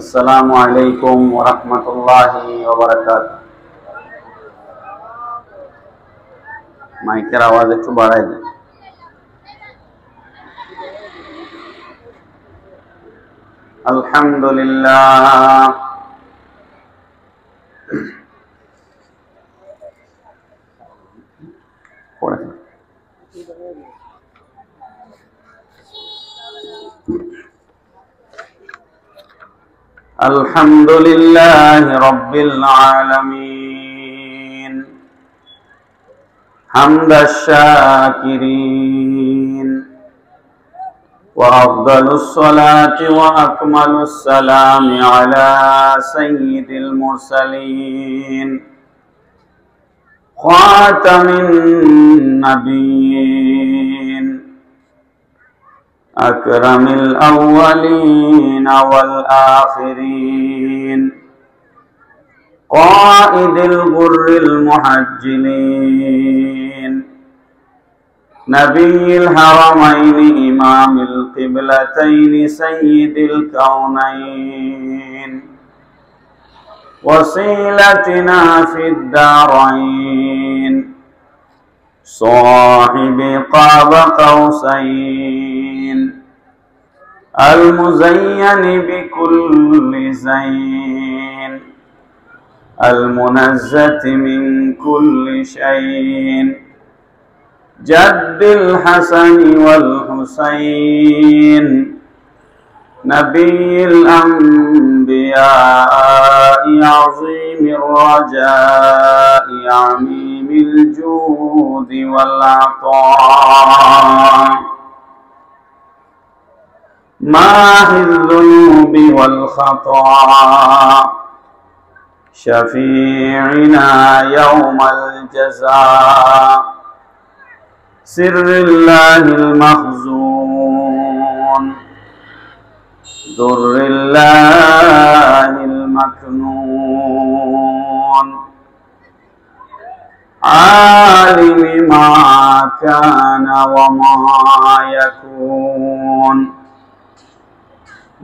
আসসালামু আলাইকুম ওয়া রাহমাতুল্লাহি ওয়া বারাকাতুহু। মাইকের আওয়াজ একটু বাড়াই দেন। আলহামদুলিল্লাহ আলহামদুলিল্লাহি রাব্বিল আলামিন হামদাশ শাকিরিন ওয়া আফদালুস সালাতি ওয়া আকমালুস সালামি আলা সাইয়্যিদিল মুরসালিন খাতামিন নাবিয়্যিন আকরামিল আউয়ালিন ওয়াল আখিরিন কাইদিল গুররিল মুহাজ্জিলিন নবিয়্যিল হারামাইনি ইমামিল কিবলাতাইনি সাইয়্যিদিল কাউনাইন ওয়াসিলাতিনা ফিদ দারাইন সাহিবি কাব কাউসাইন المزين بكل زين المنزة من كل شيء جد الحسن والحسين نبي الأنبياء عظيم الرجاء عميم الجود والعطاء ماحي الذنوب والخطا شفيعنا يوم الجزاء سر الله المخزون در الله المكنون عالم ما كان وما يكون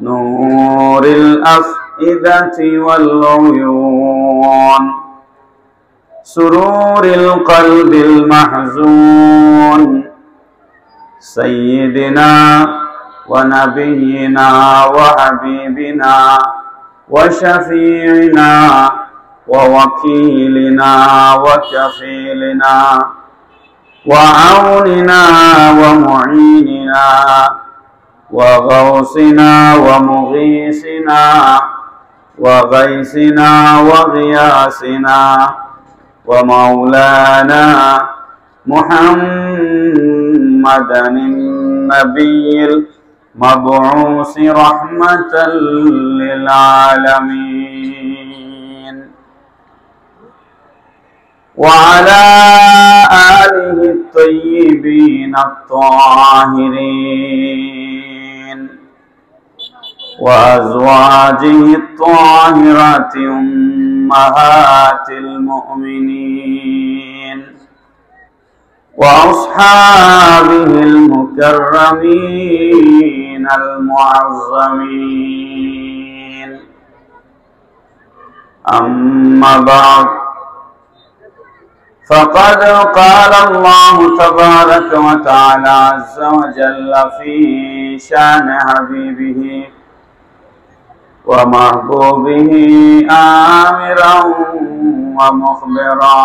نور الأفئدة والعيون سرور القلب المحزون سيدنا ونبينا وحبيبنا وشفيعنا ووكيلنا وكفيلنا وعوننا ومعيننا وغوثنا ومغيثنا وغيثنا وغياثنا ومولانا محمدا النبي المبعوث رحمة للعالمين وعلى آله الطيبين الطاهرين وأزواجه الطاهرات أمهات المؤمنين وأصحابه المكرمين المعظمين أما بعد فقد قال الله تبارك وتعالى عز وجل في شان حبيبه ومحبوبه آمرا ومخبرا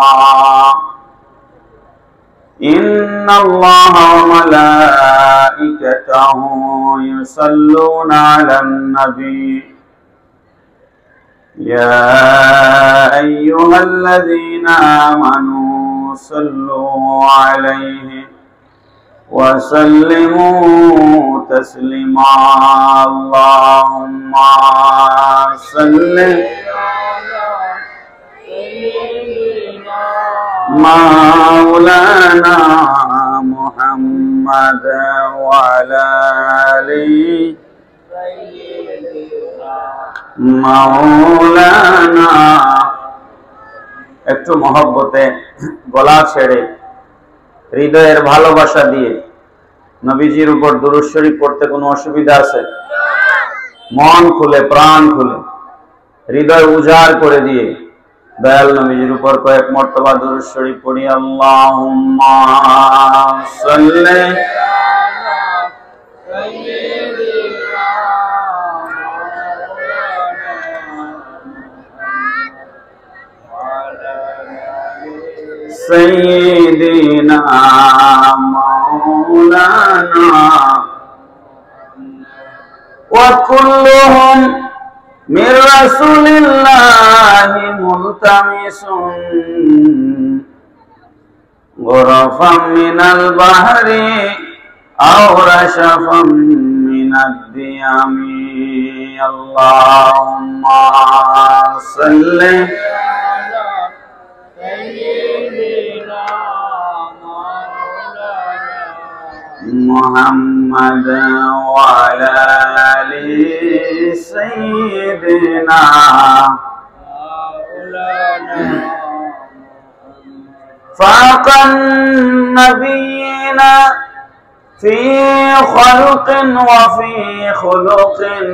إن الله وملائكته يصلون على النبي يا أيها الذين آمنوا صلوا عليه وسلموا تسليما اللهم صل مولانا محمد وعلى آله مولانا একটু মহব্বতে গলা ছেড়ে হৃদয়ের ভালোবাসা দিয়ে নবীজির উপর দুরূদ শরীফ পড়তে কোনো অসুবিধা আছে? মন খুলে, প্রাণ খুলে, হৃদয় উজাড় করে দিয়ে দয়াল নবীজির উপর কয়েক মর্তবা দুরূদ শরীফ পড়ি। আল্লাহুম্মা সাল্লি সাইয়্যিদিনা মাওলানা ওয়া কুল্লুহুম মির রাসূলিল্লাহি মুলতামিসুন গুরফাম মিনাল বাহরি আও রাশাফাম মিনাদ দিয়ামি। আল্লাহুম্মা সাল্লি মুহাম্মাদ ওয়া আলা আলি সাইয়্যিদিনা ফাকান নাবিয়িনা ফি খালকিন ওয়া ফি খুলুকিন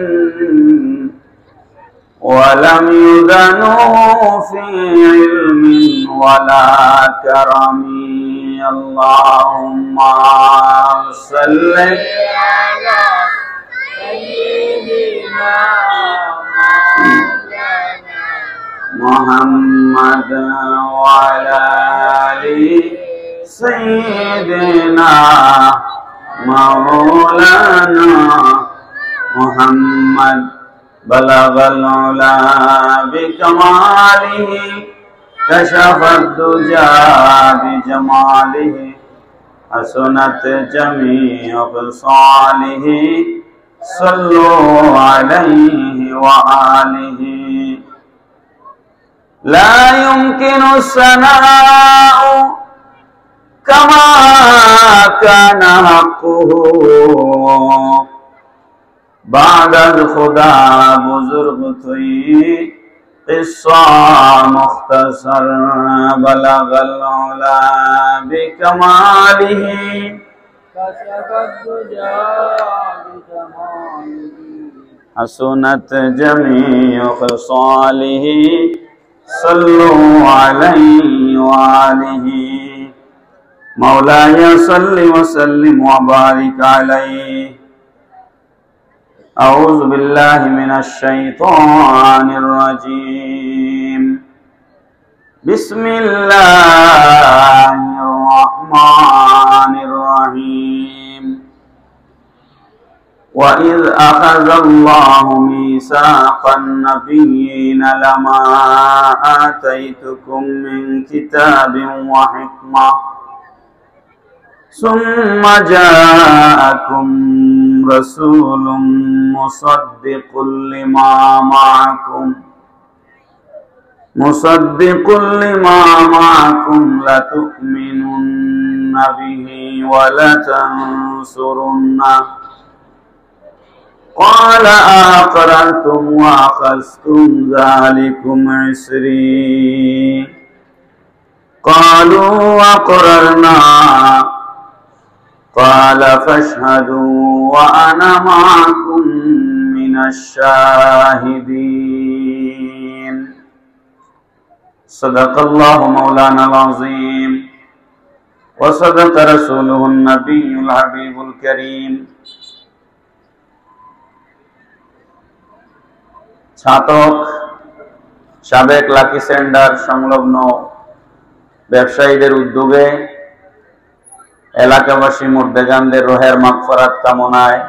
ওয়া লাম ইউদানু ফি ইলমিন ওয়ালা কারামি। আল্লাহুম্মা সাল্লি আলা সাইয়্যিদিনা মুহাম্মাদ ওয়া আলা আলি সাইয়্যিদিনা মাওলানা মুহাম্মদ বালাগাল উলা বিকামালিহি কাশাফাদ দুজা বিজামালিহি হাসনাত জামিউ খিসালিহি সাল্লু আলাইহি ওয়া আলিহি। لا يمكن الثناء كما كان حقه بعد الخدا بزرگ تھی قصہ مختصر بلغ العلا بکمالہ کشف الدجى بجمالہ حسنت جميع خصاله صلوا عليه وآله مولاي صل وسلم وبارك عليه. أعوذ بالله من الشيطان الرجيم. بسم الله الرحمن الرحيم. وإذ أخذ الله ميثاق النبيين لما آتيتكم من كتاب وحكمة ثم جاءكم رسول مصدق لما معكم لتؤمنن به ولتنصرنه قال أقررتم وأخذتم ذلكم عسري قالوا أقررنا قال فاشهدوا وأنا معكم من الشاهدين. صدق الله مولانا العظيم وصدق رسوله النبي الحبيب الكريم. ছাতক সাবেক লাকি সেন্টার সংলগ্ন ব্যবসায়ীদের উদ্যোগে এলাকাবাসী মুর্দেগানদের রোহের মাগফিরাত কামনায়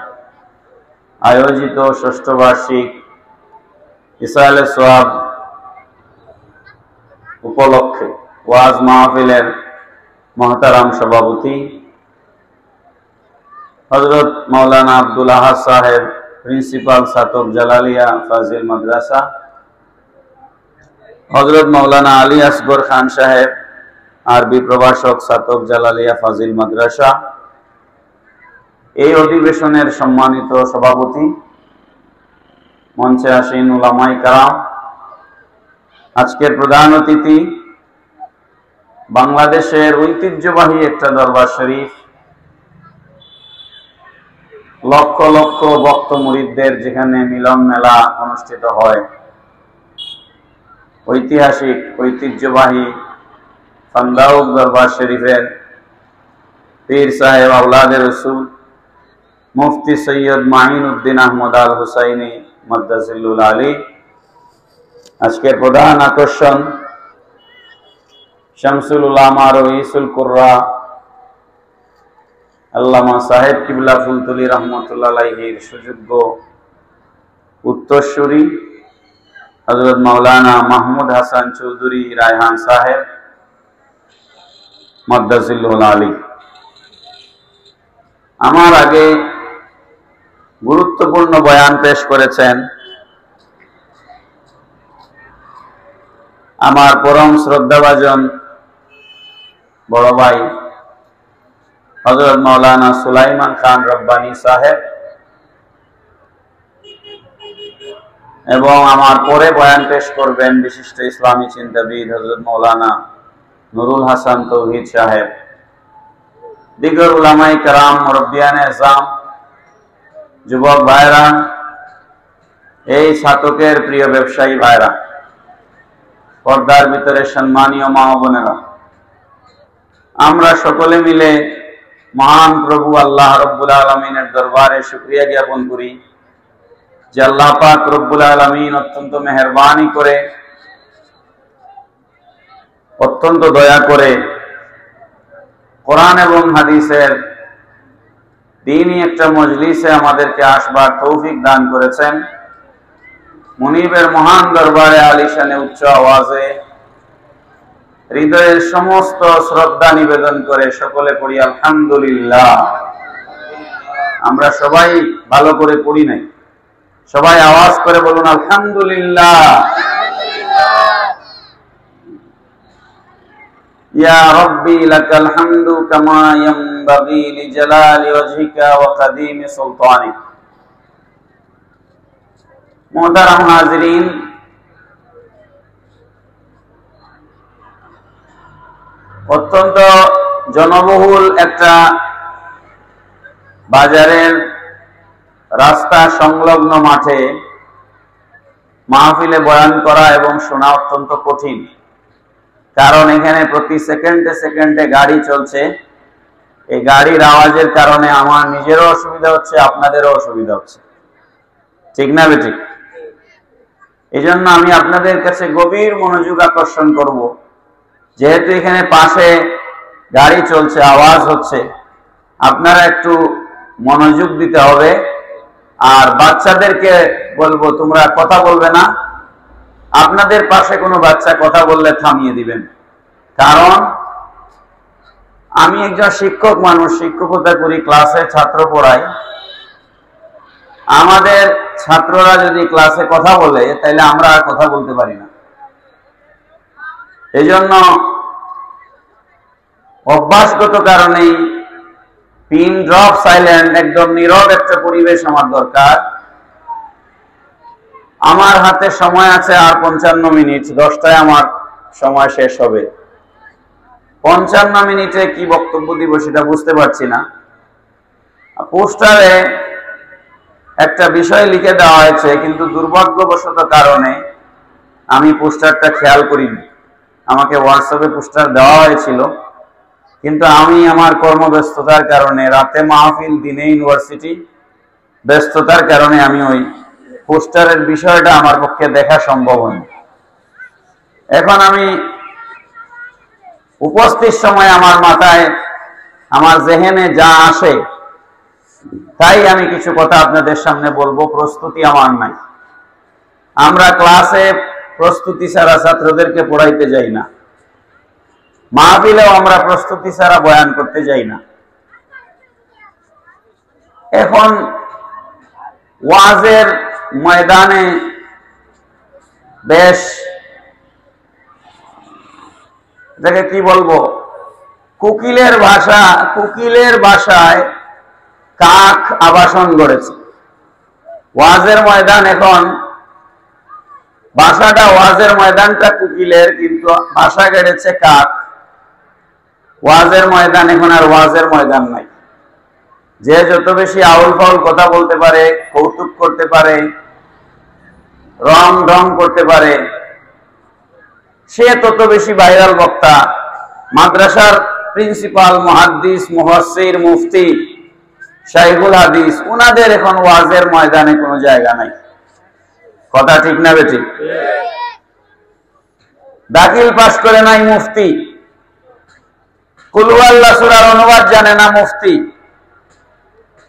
আয়োজিত ষষ্ঠ বার্ষিক ইসরায়েলের সোয়াব উপলক্ষে ওয়াজ মাহফিলের মহতারাম সভাপতি হযরত মাওলানা আব্দুল আহাদ সাহেব, প্রিন্সিপাল ছাতক জালালিয়া ফাজিল মাদ্রাসা, হযরত মাওলানা আলী আসগর খান সাহেব, আরবি প্রভাষক ছাতক জালালিয়া ফাজিল মাদ্রাসা, এই অধিবেশনের সম্মানিত সভাপতি, মঞ্চে আসীন উলামায়ে কেরাম, আজকের প্রধান অতিথি, বাংলাদেশের ঐতিহ্যবাহী একটা দরবার শরীফ লক্ষ লক্ষ ভক্ত মুরিদদের যেখানে মিলন মেলা অনুষ্ঠিত হয়, ঐতিহাসিক ঐতিহ্যবাহী ফান্দাউক দরবার শরীফের পীর সাহেব আওলাদে রসুল মুফতি সৈয়দ মাহিন উদ্দিন আহমদ আল হুসাইনি মাদ্দাজিল্লুল আলী, আজকের প্রধান আকর্ষণ শামসুল উলামা রইসুল কুররা আল্লামা সাহেব কিবলা ফুলতলি রহমতুল্লাহ আলাইহির সুযোগ্য উত্তরসূরি হযরত মাওলানা মাহমুদ হাসান চৌধুরী রায়হান সাহেব মাদ্দাজিল্লুল আলী। আমার আগে গুরুত্বপূর্ণ বয়ান পেশ করেছেন আমার পরম শ্রদ্ধাভাজন বড় ভাই হযরত মাওলানা সুলাইমান খান রব্বানী সাহেব, এবং আমার পরে বয়ান পেশ করবেন বিশিষ্ট ইসলামী চিন্তাবিদ হযরত মাওলানা নুরুল হাসান তৌহিদ সাহেব, দিগর উলামায়ে কেরাম, মুরব্বিয়ানে এজাম, যুবক ভাইরা, এই ছাতকের প্রিয় ব্যবসায়ী ভাইরা, পর্দার ভিতরে সম্মানীয় মা ও বোনেরা, আমরা সকলে মিলে মহান প্রভু আল্লাহ রব্বুল আলামিনের দরবারে শুকরিয়া জ্ঞাপন করি যে আল্লাহ পাক রব্বুল আলামিন অত্যন্ত মেহেরবানি করে, অত্যন্ত দয়া করে কোরআন এবং হাদিসের দ্বীনি একটা মজলিসে আমাদেরকে আসবার তৌফিক দান করেছেন। মুনিবের মহান দরবারে আলিশানে উচ্চ আওয়াজে হৃদয়ের সমস্ত শ্রদ্ধা নিবেদন করে সকলে পড়ি আলহামদুলিল্লাহ। আমরা সবাই ভালো করে পড়ি নাই, সবাই আওয়াজ করে বলুন আলহামদুলিল্লাহ। ইয়া রব্বি লাকাল হামদু কামা ইয়ানবাগি লিজালালি ওয়াজহিকা ওয়া কাদিমি সুলতানিক। মুহতারাম হাজিরিন, অত্যন্ত জনবহুল একটা বাজারের রাস্তা সংলগ্ন মাঠে মাহফিলে বয়ান করা এবং শোনা অত্যন্ত কঠিন, কারণ এখানে প্রতি সেকেন্ডে সেকেন্ডে গাড়ি চলছে। এই গাড়ির আওয়াজের কারণে আমার নিজেরও অসুবিধা হচ্ছে, আপনাদেরও অসুবিধা হচ্ছে, ঠিক না বেঠিক? এই জন্য আমি আপনাদের কাছে গভীর মনোযোগ আকর্ষণ করব, যেহেতু এখানে পাশে গাড়ি চলছে, আওয়াজ হচ্ছে, আপনারা একটু মনোযোগ দিতে হবে। আর বাচ্চাদেরকে বলবো তোমরা কথা বলবে না, আপনাদের পাশে কোনো বাচ্চা কথা বললে থামিয়ে দিবেন, কারণ আমি একজন শিক্ষক মানুষ, শিক্ষকতা করি, ক্লাসে ছাত্র পড়াই। আমাদের ছাত্ররা যদি ক্লাসে কথা বলে তাহলে আমরা আর কথা বলতে পারি না। এই জন্য অভ্যাসগত কারণেই পিন ড্রপ সাইলেন্ট, একদম নীরব একটা পরিবেশ আমার দরকার। আমার হাতে সময় আছে আর 55 মিনিট, 10টায় আমার সময় শেষ হবে। 55 মিনিটে কি বক্তব্য দিব সেটা বুঝতে পারছি না। পোস্টারে একটা বিষয় লিখে দেওয়া হয়েছে, কিন্তু দুর্ভাগ্যবশত কারণে আমি পোস্টারটা খেয়াল করিনি। আমাকে হোয়াটসঅ্যাপে পোস্টার দেওয়া হয়েছিল, কিন্তু আমি আমার কর্মব্যস্ততার কারণে, রাতে মাহফিল, দিনে ইউনিভার্সিটি, ব্যস্ততার কারণে আমি ওই পোস্টারের বিষয়টা আমার পক্ষে দেখা সম্ভব হয়নি। এখন আমি উপস্থিত সময় আমার মাথায়, আমার জেহেনে যা আসে তাই আমি কিছু কথা আপনাদের সামনে বলবো। প্রস্তুতি আমার নাই। আমরা ক্লাসে প্রস্তুতি ছাড়া ছাত্রদেরকে পড়াইতে যাই না, মাহফিলেও আমরা প্রস্তুতি ছাড়া বয়ান করতে যাই না। এখন ওয়াজের ময়দানে বেশ, এটাকে কি বলবো, কোকিলের ভাষায় কাক আবাসন গড়েছে। ওয়াজের ময়দান এখন, ওয়াজের ময়দানটা কোকিলের, কিন্তু ভাষা গেড়েছে কাক। ওয়াজের ময়দান এখন আর ওয়াজের ময়দান নাই। যে যত বেশি আউল ফাউল কথা বলতে পারে, কৌতুক করতে পারে, রং ঢং করতে পারে, সে তত বেশি ভাইরাল বক্তা। মাদ্রাসার প্রিন্সিপাল, মুহাদ্দিস, মুফাসসির, মুফতি, শাইখুল হাদিস, উনাদের এখন ওয়াজের ময়দানে কোনো জায়গা নাই। কথা ঠিক না বেঠিক? দাখিল পাশ করে নাই মুফতি, কুল হুয়াল্লাহ সূরার অনুবাদ জানে না মুফতি,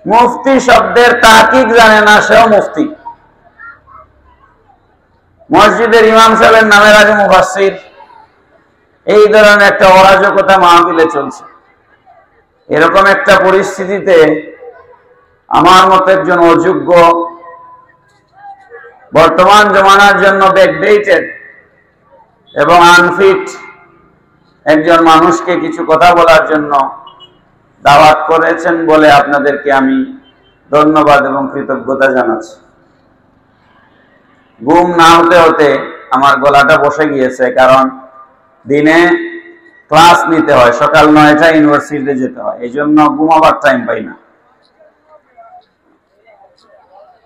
মুফতি শব্দের তাহকিক জানে না, সেও মুফতি। মসজিদের ইমাম সাহেবের নামের আগে মুফাসসির। এই ধরনের একটা অরাজকতা মাহফিলে চলছে। এরকম একটা পরিস্থিতিতে আমার মতো একজন অযোগ্য, বর্তমান জমানার জন্য ব্যাকডেটেড এবং আনফিট একজন মানুষকে কিছু কথা বলার জন্য দাওয়াত করেছেন বলে আপনাদেরকে আমি ধন্যবাদ এবং কৃতজ্ঞতা জানাচ্ছি। ঘুম না হতে হতে আমার গলাটা বসে গিয়েছে, কারণ দিনে ক্লাস নিতে হয়, সকাল 9টায় ইউনিভার্সিটিতে যেতে হয়, এই জন্য ঘুমাবার টাইম পাই না।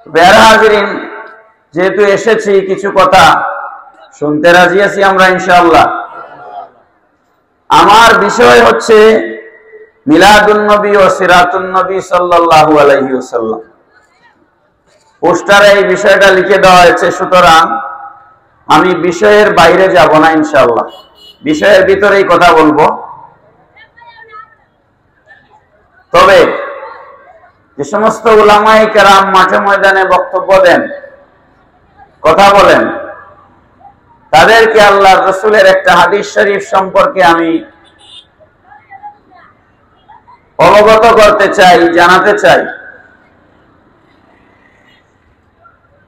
বেয়ারা হাজিরিন, যেহেতু এসেছি, কিছু কথা শুনতে রাজি আছি আমরা ইনশাআল্লাহ। আমার বিষয় হচ্ছে মিলাদুন নবী ও সিরাতুন নবী সাল্লাল্লাহু আলাইহি ওয়াসাল্লাম। পোস্টারে এই বিষয়টা লিখে দেওয়া হয়েছে, সুতরাং আমি বিষয়ের বাইরে যাব না ইনশাআল্লাহ, বিষয়ের ভিতরেই কথা বলবো। তবে যে সমস্ত উলামায়ে কেরাম মাঠে ময়দানে বক্তব্য দেন, কথা বলেন, তাদেরকে আল্লাহর রাসূলের একটা হাদিস শরীফ সম্পর্কে আমি অবগত করতে চাই, জানাতে চাই।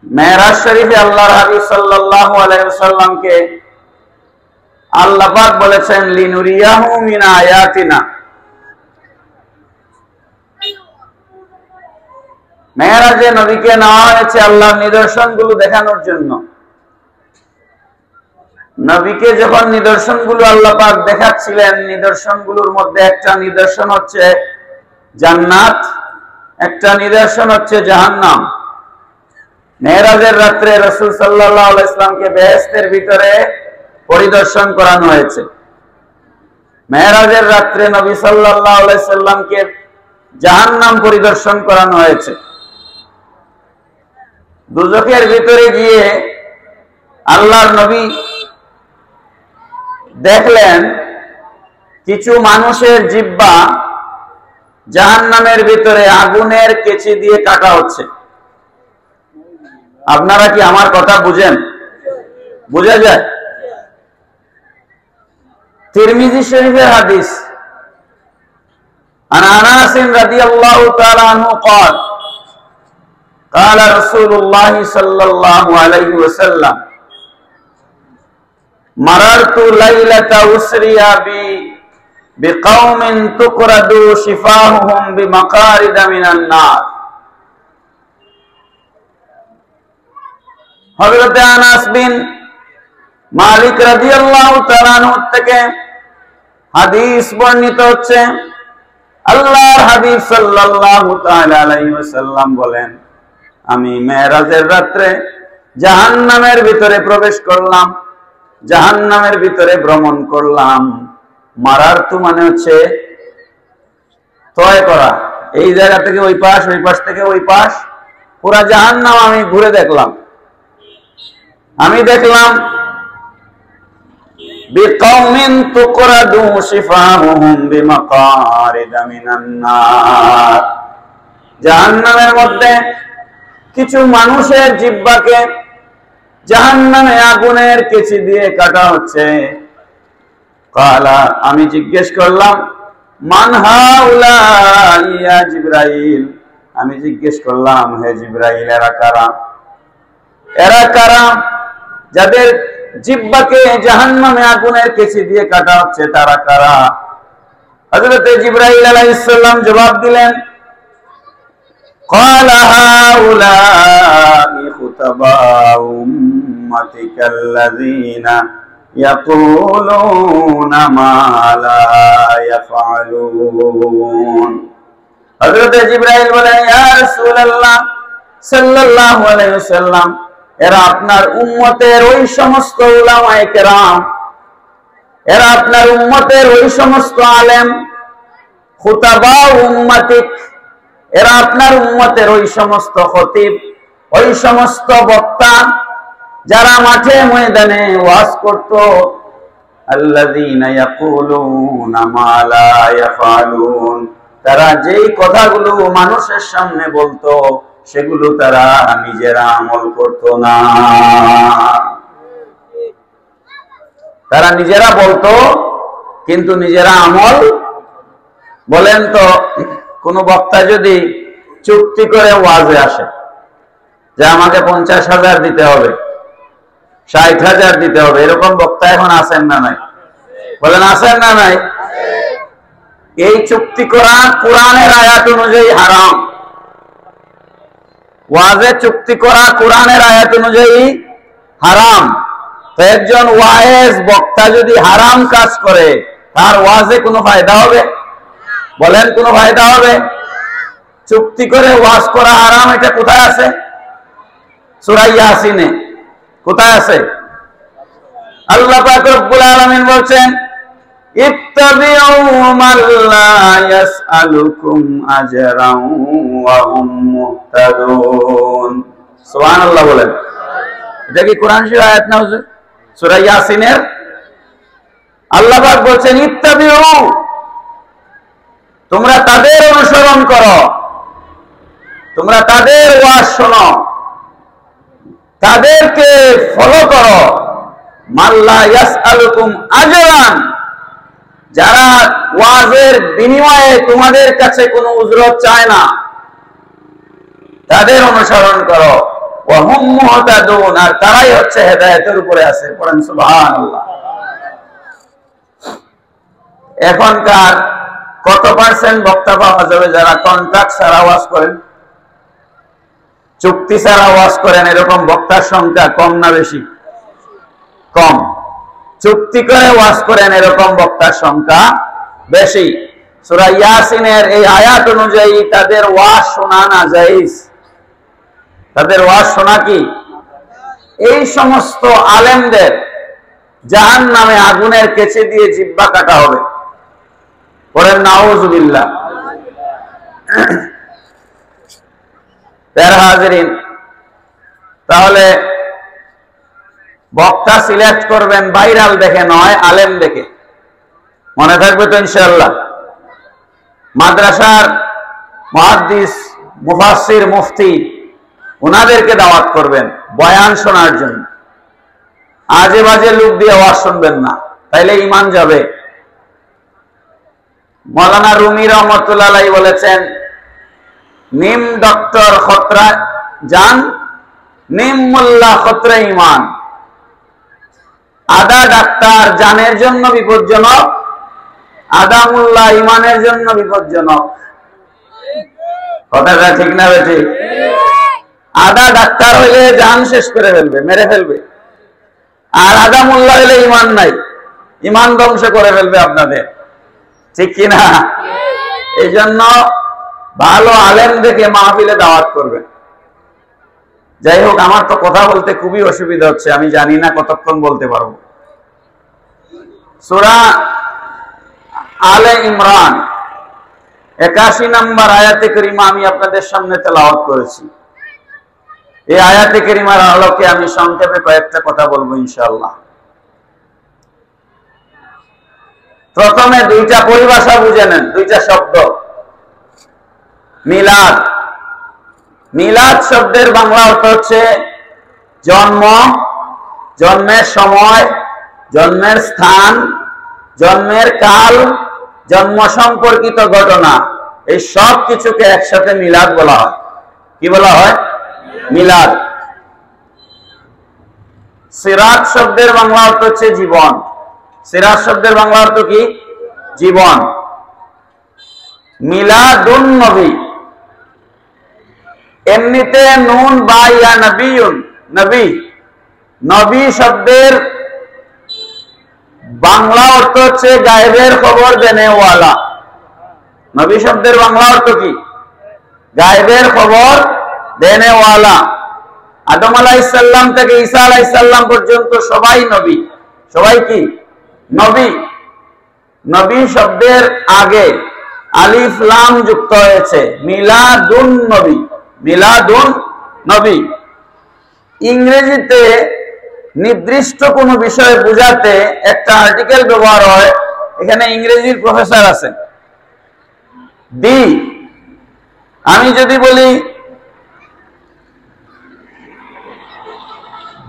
মেরাজ শরীফে আল্লাহর হাবিব সাল্লাল্লাহু আলাইহি ওয়াসাল্লামকে আল্লাহ পাক বলেছেন, লিনুরিয়াহু মিন আয়াতিনা। মেরাজে নবীকে নেওয়া হয়েছে আল্লাহর নিদর্শনগুলো দেখানোর জন্য। নবীকে যখন নিদর্শনগুলো আল্লাহ পাক দেখাচ্ছিলেন, নিদর্শনগুলোর মধ্যে একটা নিদর্শন হচ্ছে জান্নাত, একটা নিদর্শন হচ্ছে জাহান্নাম। মেরাজের রাত্রে রাসূল সাল্লাল্লাহু আলাইহি ওয়াসাল্লামকে বেহেশতের ভিতরে পরিদর্শন করানো হয়েছে। মেরাজের রাত্রে নবী সাল্লাল্লাহু আলাইহি ওয়াসাল্লামকে জাহান্নাম পরিদর্শন করানো হয়েছে। দুজখের ভিতরে গিয়ে আল্লাহর নবী দেখলেন কিছু মানুষের জিহ্বা জাহান্নামের ভিতরে আগুনের কেচি দিয়ে কাটা হচ্ছে। আপনারা কি আমার কথা বুঝেন? বোঝা যায়? তিরমিজি শরীফের হাদিস, আন আনাস রাদিয়াল্লাহু তাআলা আনহু قال قال رسول الله صلى الله عليه وسلم مررت ليلة أسري بي بقوم تقرد شفاههم بمقارد من النار। হযরত আনাস বিন মালিক রাদিয়াল্লাহু তাআলা আনহু থেকে হাদিস বর্ণিত হচ্ছে, আল্লাহর হাবিব সাল্লাল্লাহু তাআলা আলাইহি ওয়াসাল্লাম বলেন, আমি মেরাজের রাত্রে জাহান্নামের ভিতরে প্রবেশ করলাম, জাহান্নামের ভিতরে ভ্রমণ করলাম। মারারতু মানে হচ্ছে তয় করা, এই জায়গা থেকে ওই পাশ, ওই পাশ থেকে ওই পাশ, পুরা জাহান্নাম আমি ঘুরে দেখলাম। আমি দেখলাম বিকাউমিন তুকরাদু শিফাহুহুম বিমাকারিদা মিনান নার। জাহান্নামের মধ্যে কিছু মানুষের জিহ্বাকে জাহান্নামে আগুনের কেচি দিয়ে কাটা হচ্ছে। কালা, আমি জিজ্ঞেস করলাম, মান হাউলা ইয়া জিবরাইল। আমি জিজ্ঞেস করলাম, হে জিবরাইল, এরা কারা? এরা কারা যাদের জিহ্বাকে জাহান্নামে আগুনের কেচি দিয়ে কাটা হচ্ছে, তারা কারা? হযরত জিবরাইল আলাইহিস সালাম জবাব দিলেন, قال هؤلاء خطباء أمتك الذين يقولون ما لا يفعلون। হযরত জিবরাইল বলেন, ইয়া রাসূলুল্লাহ সাল্লাল্লাহু আলাইহি ওয়াসাল্লাম, এরা আপনার উম্মতের ওই সমস্ত উলামায়ে কেরাম, এরা আপনার উম্মতের ওই সমস্ত আলেম, খুতাবা উম্মাতিক, এরা আপনার উম্মতের ওই সমস্ত খতিব, ওই সমস্ত বক্তা যারা মাঠে ময়দানে ওয়াজ করত, আল্লাযীনা ইয়াকুলুনা মা লা ইয়াফআলুন, তারা যেই কথাগুলো মানুষের সামনে বলতো সেগুলো তারা নিজেরা আমল করত না। তারা নিজেরা বলতো কিন্তু নিজেরা আমল। বলেন তো, কোন বক্তা যদি চুক্তি করে ওয়াজে আসে যে আমাকে 50,000 দিতে হবে, 60,000 দিতে হবে, এরকম বক্তা এখন আছেন না নাই? বলেন আছেন না নাই? এই চুক্তি করা কোরআনের আয়াত অনুযায়ী হারাম। ওয়াজে চুক্তি করা কোরআনের আয়াত অনুযায়ী হারাম। তো একজন ওয়াইজ বক্তা যদি হারাম কাজ করে, তার ওয়াজে কোনো ফায়দা হবে? বলেন কোনো ফায়দা হবে? চুক্তি করে ওয়াজ করা হারাম, এটা কোথায় আছে? সূরা ইয়াসিনে কোথায় আছে? আল্লাহ পাক রব্বুল আলামিন বলছেন, ইত্তাবিউ মান লা ইয়াসআলুকুম আজরান ওয়া হুম মুহতাদুন। সুবহানাল্লাহ বলেন। এটা কি কোরআন শরীফের আয়াত না হুজুর? সূরা ইয়াসিনের আল্লাহ পাক বলছেন, ইত্তাবিউ, তোমরা তাদের অনুসরণ করো, তোমরা তাদের ওয়াজ শোনো, তাদেরকে ফলো করো, মান লা ইয়াসআলুকুম আজরান, যারা ওয়াজের বিনিময়ে তোমাদের কাছে কোনো উজরত চায় না, তাদের অনুসরণ করো। ওয়া হুম মুহতাদুন, আর তারাই হচ্ছে হেদায়েতের উপরে আছে। পড়েন সুবহানাল্লাহ। এখনকার কত পার্সেন্ট বক্তা পাওয়া যাবে যারা কন্ট্রাক্ট ছাড়া ওয়াজ করেন, চুক্তি ছাড়া ওয়াজ করেন? এরকম বক্তার সংখ্যা কম না বেশি? কম। চুক্তি করে ওয়াজ করেন এরকম বক্তার সংখ্যা বেশি। সূরা ইয়াসিনের এই আয়াত অনুযায়ী তাদের ওয়াজ শোনা না জায়েজ। তাদের ওয়াজ শোনা কি? এই সমস্ত আলেমদের জাহান্নামে আগুনের কেচে দিয়ে জিহ্বা কাটা হবে। পড়েন নাউযুবিল্লাহ। প্যারা হাজিরিন, তাহলে বক্তা সিলেক্ট করবেন ভাইরাল দেখে নয়, আলেম দেখে। মনে থাকবে তো ইনশাআল্লাহ? মাদ্রাসার মুহাদ্দিস, মুফাসসির, মুফতি, ওনাদেরকে দাওয়াত করবেন বয়ান শোনার জন্য। আজে বাজে লোক দিয়ে ওয়াজ শুনবেন না, তাইলে ঈমান যাবে। মাওলানা রুমি রহমাতুল্লাহ আলাইহি বলেছেন, নিম ডক্টর খতরা জান, নিম মোল্লা খতরা ঈমান। আধা ডাক্তার জানের জন্য বিপজ্জনক, আধা মোল্লা ঈমানের জন্য বিপজ্জনক। কথাটা ঠিক না বেঠি? আধা ডাক্তার হইলে জান শেষ করে ফেলবে, মেরে ফেলবে, আর আধা মোল্লা হইলে ঈমান নাই, ঈমান ধ্বংস করে ফেলবে আপনাদের। ঠিক কিনা? এই জন্য ভালো আলেম দেখে মাহফিলে দাওয়াত করবেন। যাই হোক, আমার তো কথা বলতে খুবই অসুবিধা হচ্ছে, আমি জানি না কতক্ষণ বলতে পারবো। সূরা আলে ইমরান 81 নম্বর আয়াতে কারিমা আমি আপনাদের সামনে তেলাওয়াত করেছি। এই আয়াতে কারিমার আলোকে আমি সংক্ষেপে কয়েকটা কথা বলবো ইনশাআল্লাহ। প্রথমে দুইটা পরিভাষা বুঝে নেন, দুইটা শব্দ। মিলাদ। মিলাদ শব্দের বাংলা অর্থ হচ্ছে জন্ম, জন্মের সময়, জন্মের স্থান, জন্মের কাল, জন্ম সম্পর্কিত ঘটনা, এই সব কিছুকে একসাথে মিলাদ বলা হয়। কি বলা হয়? মিলাদ। সিরাত শব্দের বাংলা অর্থ হচ্ছে জীবন। সিরাত শব্দের বাংলা অর্থ কি? জীবন। মিলাদুন নবী, এমনিতে নুন বা ইয়া নবিয়ুন, নবী। নবী শব্দের বাংলা অর্থ হচ্ছে গায়েবের খবর দেনেওয়ালা। নবী শব্দের বাংলা অর্থ কি? গায়েবের খবর দেনেওয়ালা। আদম আলাইহিস সালাম থেকে ঈসা আলাইহিস সালাম পর্যন্ত সবাই নবী। সবাই কি নবী? নবী শব্দের আগে আলিফ লাম যুক্ত হয়েছে, মিলাদুন নবী, মিলাদুন নবী। ইংরেজিতে নির্দিষ্ট কোনো বিষয় বোঝাতে একটা আর্টিকেল ব্যবহার হয়। এখানে ইংরেজির প্রফেসর আছেন। দি, আমি যদি বলি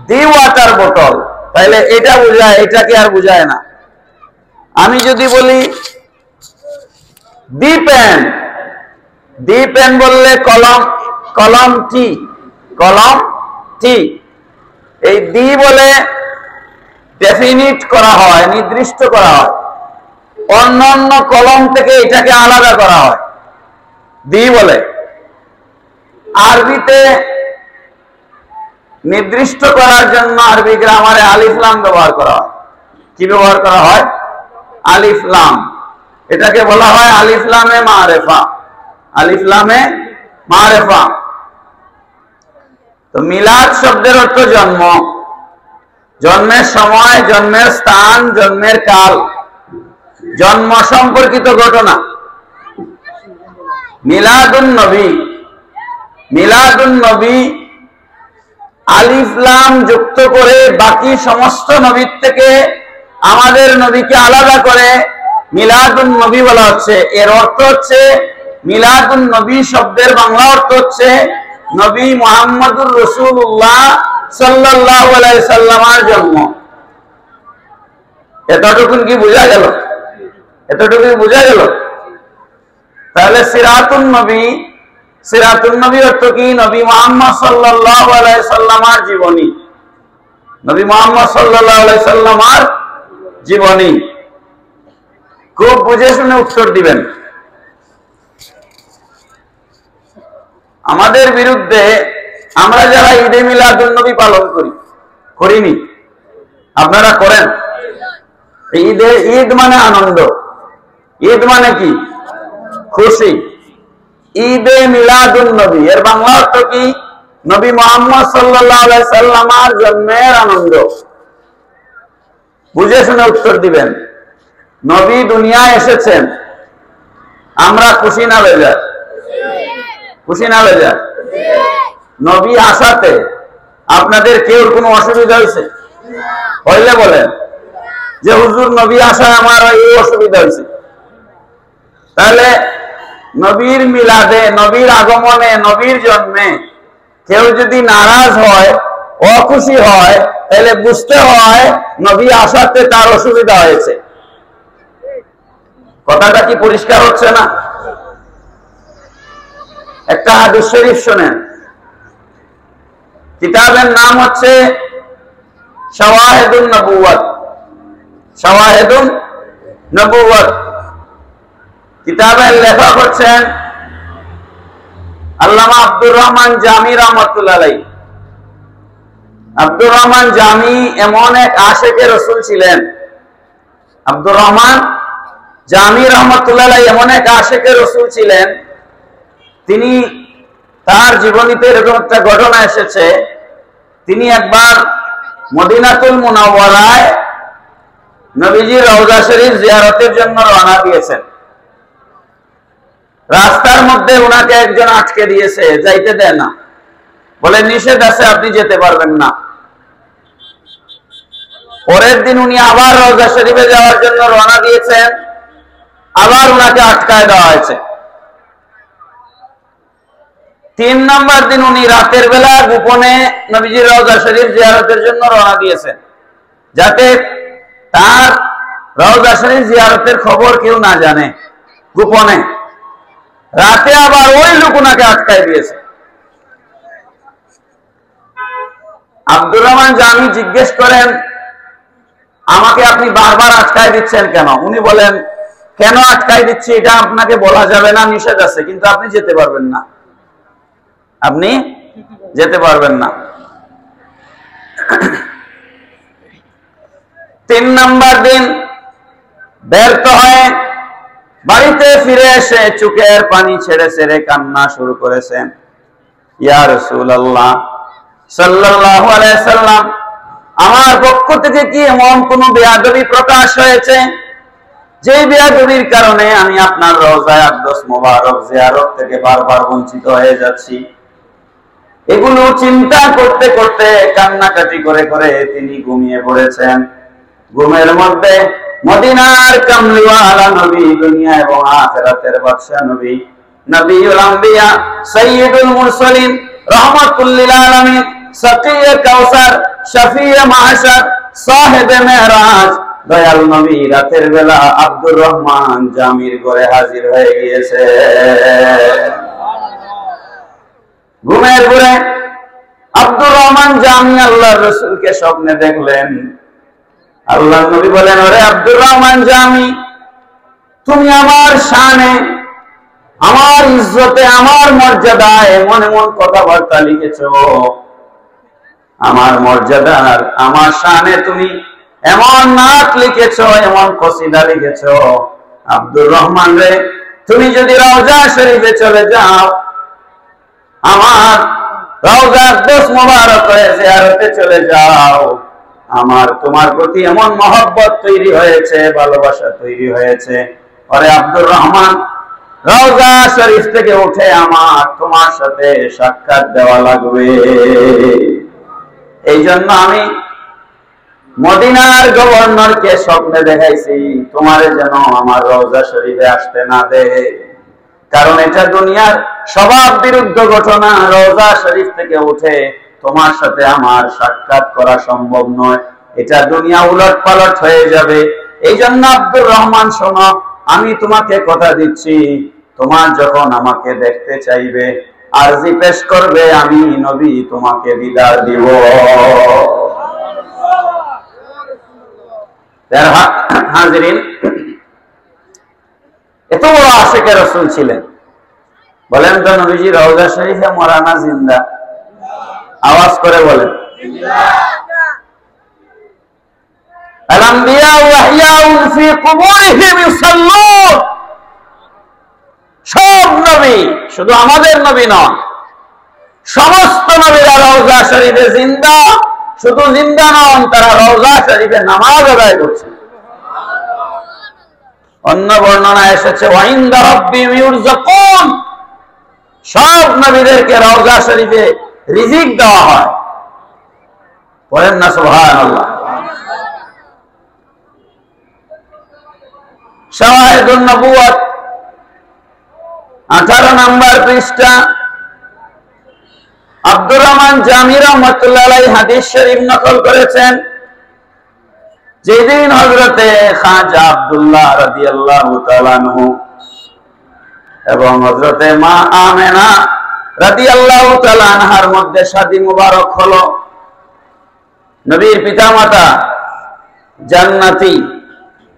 দি ওয়াটার বোতল, তাহলে এটা বোঝায়, এটাকে আর বোঝায় না। আমি যদি বলি দি পেন, দি পেন বললে কলম, কলম টি, কলম টি। এই দি বলে ডেফিনিট করা হয়, নির্দিষ্ট করা হয়। অন্যান্য কলম থেকে এটাকে আলাদা করা হয়, দি বলে। আরবিতে নির্দিষ্ট করার জন্য আরবি গ্রামারে আলিফ লাম ব্যবহার করা হয়। কি ব্যবহার করা হয়? আলিফ লাম। এটাকে বলা হয় আলিফ লামে মারেফা, আলিফ লামে মারেফা। তো মিলাদ শব্দের অর্থ জন্ম, জন্মের সময়, জন্মের স্থান, জন্মের কাল, জন্ম সম্পর্কিত ঘটনা। মিলাদুন নবী, মিলাদুন নবী আলিফ লাম যুক্ত করে বাকি সমস্ত নবীর থেকে আমাদের নবীকে আলাদা করে মিলাদুন নবী বলা হচ্ছে। এর অর্থ হচ্ছে মিলাদুন নবী শব্দের বাংলা অর্থ হচ্ছে নবী মুহাম্মদুর রাসূলুল্লাহ সাল্লাল্লাহু আলাইহি সাল্লামের জন্ম। এতটুকুন কি বোঝা গেল? এতটুকু বোঝা গেল? তাহলে সিরাতুন নবী, সিরাতুন নবী অর্থ কি? নবী মুহাম্মদ সাল্লাল্লাহু আলাইহি সাল্লামের জীবনী, নবী মুহাম্মদ সাল্লাল্লাহু আলাইহি সাল্লামের জীবনী। খুব বুঝে শুনে উত্তর দিবেন। আমাদের বিরুদ্ধে আমরা যারা ঈদে মিলাদুন নবী পালন করি, করিনি? আপনারা করেন? ঈদ মানে আনন্দ, ঈদ মানে কি? খুশি। ঈদে মিলাদুন নবী এর বাংলা অর্থ কি? নবী মুহাম্মদ সাল্লাল্লাহু আলাইহি সাল্লামের জন্মের আনন্দ। বুঝে শুনে উত্তর দিবেন। নবী দুনিয়ায় এসেছেন, আমরা খুশি না বেজার? খুশি না বেজার? নবী আসাতে আপনাদের কেউ কোনো অসুবিধা হয়েছে? হইলে বলেন যে হুজুর নবী আসায় আমার এই অসুবিধা হয়েছে। তাহলে নবীর মিলাদে, নবীর আগমনে, নবীর জন্মে কেউ যদি নারাজ হয়, অখুশি হয়, তাহলে বুঝতে হয় নবী আসাতে তার অসুবিধা হয়েছে। কথাটা কি পরিষ্কার হচ্ছে না? একটা হাদিস শরীফ শোনেন। কিতাবের নাম হচ্ছে শাওয়াহিদুন নবুওয়াত, শাওয়াহিদুন নবুওয়াত। কিতাবের লেখক হচ্ছেন আল্লামা আব্দুর রহমান জামি রাহমাতুল্লাহ আলাইহি। আব্দুর রহমান জামি এমন এক আশিকে রাসূল ছিলেন। আব্দুর রহমান জামি রাহমাতুল্লাহ আলাইহি এমন এক আশিকে রাসূল ছিলেন, তিনি তার জীবনীতে এরকম একটা ঘটনা এসেছে। তিনি একবার মদিনাতুল মুনাওয়ারায় নবীজির রওজা শরীফ জিয়ারতের জন্য রওনা দিয়েছেন। রাস্তার মধ্যে ওনাকে একজন আটকে দিয়েছে, যাইতে দেয় না, বলে নিষেধ আছে, আপনি যেতে পারবেন না। পরের দিন উনি আবার রওজা শরীফে যাওয়ার জন্য রওনা দিয়েছেন, আবার ওনাকে আটকায় দেওয়া হয়েছে। 3 নম্বর দিন উনি রাতের বেলা গোপনে নবীজির রওজা শরীফ জিয়ারতের জন্য রওনা দিয়েছেন, যাতে তার রওজা শরীফ জিয়ারতের খবর কেউ না জানে, গোপনে। রাতে আবার ওই লোক ওনাকে আটকায় দিয়েছে। আব্দুর রহমান জামি জিজ্ঞেস করেন, আমাকে আপনি বারবার আটকায় দিচ্ছেন কেন? উনি বলেন, কেন আটকায় দিচ্ছি এটা আপনাকে বলা যাবে না, নিষেধ আছে, কিন্তু আপনি যেতে পারবেন না, আপনি যেতে পারবেন না। 3 নম্বর দিন ব্যর্থ হয়ে বাড়িতে ফিরে এসে চোখের পানি ছেড়ে ছেড়ে কান্না শুরু করেছেন। ইয়া রাসূলুল্লাহ সাল্লাল্লাহু আলাইহি সাল্লাম, আমার পক্ষ থেকে কি এমন কোন বেয়াদবি প্রকাশ হয়েছে যে বেয়াদবির কারণে আমি আপনার রওজায়ে আকদাস মোবারক জিয়ারত থেকে বারবার বঞ্চিত হয়ে যাচ্ছি? এগুলো চিন্তা করতে করতে কান্নাকাটি করে করে তিনি ঘুমিয়ে পড়েছেন। ঘুমের মধ্যে মদিনার কামলিওয়ালা নবী, দুনিয়া এবং আখিরাতের বাদশা নবী, নবিয়ুল আম্বিয়া, সাইয়্যিদুল মুরসালিন, রাহমাতুল লিল আলামিন, সাকিয়ে কাউসার, শাফিয়ে মাহশার, সাহেবে মেরাজ, দয়াল নবী রাতের বেলা আব্দুর রহমান জামির ঘরে হাজির হয়ে গিয়েছে। ঘুমের ঘরে আব্দুর রহমান জামি আল্লাহর রাসূলকে স্বপ্নে দেখলেন। আল্লাহর নবী বলেন, ওরে আব্দুর রহমান জামি, তুমি আমার শানে, আমার ইজ্জতে, আমার মর্যাদায় এমন এমন কথাবার্তা লিখেছো, আমার মর্যাদার, আমার শানে তুমি এমন নাত লিখেছো, এমন কসিদা লিখেছো। আব্দুর রহমান রে, তুমি যদি রওজা শরীফে চলে যাও, আমার রওজা আকদাস মোবারক জিয়ারতে চলে যাও, আমার তোমার প্রতি এমন মহব্বত তৈরি হয়েছে, ভালোবাসা তৈরি হয়েছে, ওরে আব্দুর রহমান, রওজা শরীফ থেকে উঠে আমার তোমার সাথে সাক্ষাৎ দেওয়া লাগবে। এই জন্য আমি মদিনার গভর্নরকে স্বপ্নে দেখাইছি তোমারে যেন আমার রওজা শরীফে আসতে না দে, কারণ এটা দুনিয়ার স্বভাব বিরুদ্ধ ঘটনা। রওজা শরীফ থেকে উঠে তোমার সাথে আমার সাক্ষাৎ করা সম্ভব নয়, এটা দুনিয়া উলট পালট হয়ে যাবে। এই জন্য আব্দুর রহমান, শোনো, আমি তোমাকে কথা দিচ্ছি, তোমার যখন আমাকে দেখতে চাইবে, আরজি পেশ করবে, আমি নবী তোমাকে দিদার দিব। হাজিরিন, এত বড় আশিকে রাসূল ছিলেন। বলেন তো, নবীজি রওজা শরীফে মরা না জিন্দা? আওয়াজ করে বলেন। আল-আম্বিয়া ওয়া আহইয়াউন ফি কুবুরিহিম ইউসাল্লুন। সব নবী, শুধু আমাদের নবী নন, সমস্ত নবীরা রওজা শরীফে জিন্দা। শুধু জিন্দা নন, তারা রওজা শরীফে নামাজ আদায় করছে। অন্য বর্ণনা এসেছে ওয়া ইনদা রাব্বিহিম ইউরযাকুন। সব নবীদেরকে রওজা শরীফে রিজিক দেওয়া হয়। বলেন না সুবহানাল্লাহ। শাওয়াহিদুন নবুওয়াত 18 নম্বর পৃষ্ঠা। আব্দুর রহমান জামি রাহমাতুল্লাহ আলাইহি হাদিস শরীফ নকল করেছেন। যেদিন হযরতে খাজা আব্দুল্লাহ রাদিয়াল্লাহু তাআলা আনহু এবং হযরতে মা আমেনা রাদিয়াল্লাহু তাআলা আনহার মধ্যে শাদী মুবারক হলো, নবীর পিতামাতা জান্নাতি,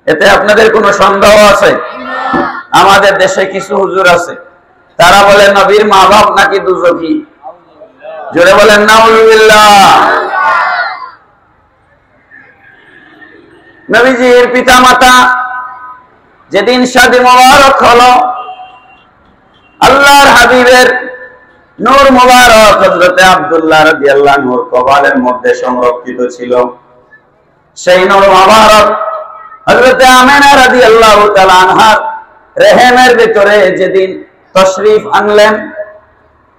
এতে আপনাদের কোনো সন্দেহ আছে? আমাদের দেশে কিছু হুজুর আছে, তারা বলে নবীর মা বাপ নাকি দুজকি। জোরে বলেন নাউযুবিল্লাহ। নবীজির পিতামাতা যেদিন শাদী মুবারক হলো, আল্লাহর হাবিবের নূর মুবারক হযরতে আব্দুল্লাহ রাদিয়াল্লাহু আনহুর কপালের মধ্যে সংরক্ষিত ছিল। সেই নূর মুবারক হযরতে আমেনা রাদিয়াল্লাহু তাআলা আনহার রেহেমের ভিতরে যেদিন তশরীফ আনলেন,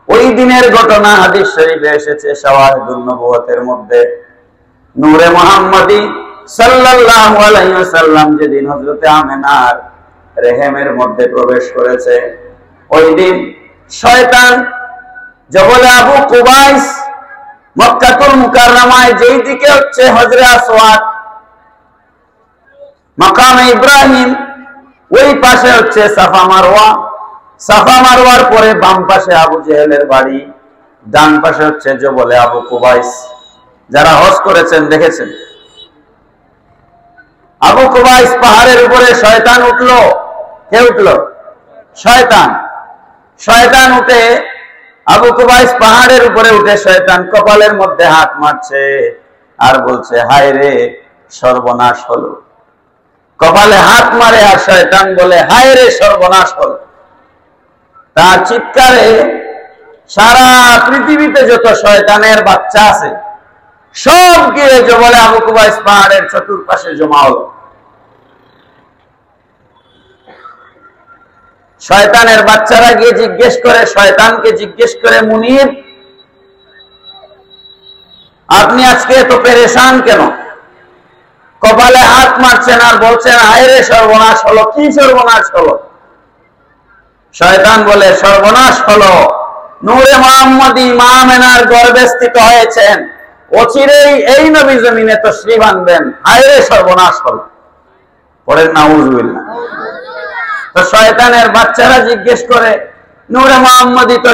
ওই দিনের ঘটনা হাদিস শরীফে এসেছে শাওয়াহিদুন নবুওয়াতের মধ্যে। নূরে মুহাম্মাদি সাল্লাল্লাহু আলাইহি ওয়াসাল্লাম যেদিন হযরতে আমেনার রেহেমের মধ্যে প্রবেশ করেছে, ওই দিন শয়তান জবলে আবু কুবাইস, মক্কাতুল মুকাররমায় যেই দিকে হচ্ছে হজরে আসওয়াদ, মাকামে ইব্রাহিম, ওই পাশে হচ্ছে সাফা মারওয়া। সাফা মারওয়ার পরে বাম পাশে আবু জেহেলের বাড়ি, ডান পাশে হচ্ছে জবলে আবু কুবাইস। যারা হজ করেছেন দেখেছেন, আবু কুবাইস পাহাড়ের উপরে শয়তান উঠলো। কে উঠলো? শয়তান। শয়তান উঠে, আবু কুবাইস পাহাড়ের উপরে উঠে শয়তান কপালের মধ্যে হাত মারছে আর বলছে, হায় রে, সর্বনাশ হলো। কপালে হাত মারে আর শয়তান বলে হায় রে সর্বনাশ হল। তার চিৎকারে সারা পৃথিবীতে যত শয়তানের বাচ্চা আছে সব গিয়ে জবলে আবু কুবাইস পাহাড়ের চতুর্পাশে জমা হল। শয়তানের বাচ্চারা গিয়ে জিজ্ঞেস করে, শয়তানকে জিজ্ঞেস করে, মুনির আপনি আজকে এত পেরেশান কেন? কপালে হাত মারছেন আর বলছেন হায় রে সর্বনাশ হলো। কি সর্বনাশ হলো? শয়তান বলে সর্বনাশ হলো নূরে মুহাম্মদী মা আমেনার গর্ভে স্থিত হয়েছেন, অচিরেই এই নবী জমিনে তশরিফ আনবেন, হায় রে সর্বনাশ হলো। পড়েন নাউজুবিল্লাহ। তো শয়তানের বাচ্চারা জিজ্ঞেস করে, নূরে মুহাম্মদী তো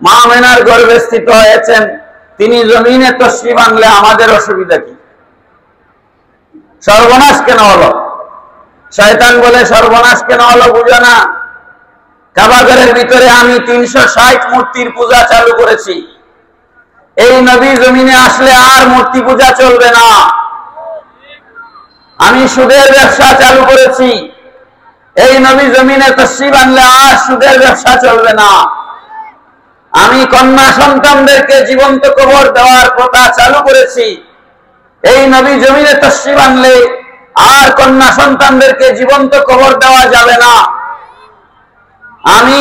মা আমেনার গর্ভে স্থিত হয়েছেন, তিনি জমিনে তশরিফ আনলে আমাদের অসুবিধা কি? সর্বনাশ কেন হলো? শয়তান বলে সর্বনাশ কেন হলো বুঝো না? কাবাঘরের ভিতরে আমি 360 মূর্তির পূজা চালু করেছি। এই নবী জমিনে আসলে আর মূর্তি পূজা চলবে না। আমি সুদের ব্যবসা চালু করেছি। এই নবী জমিনে তশরিফ আনলে আর সুদের ব্যবসা চলবে না। আমি কন্যা সন্তানদেরকে জীবন্ত কবর দেওয়ার প্রথা চালু করেছি। এই নবী জমিনে তশরিফ আনলে আর কন্যা সন্তানদেরকে জীবন্ত কবর দেওয়া যাবে না। আমি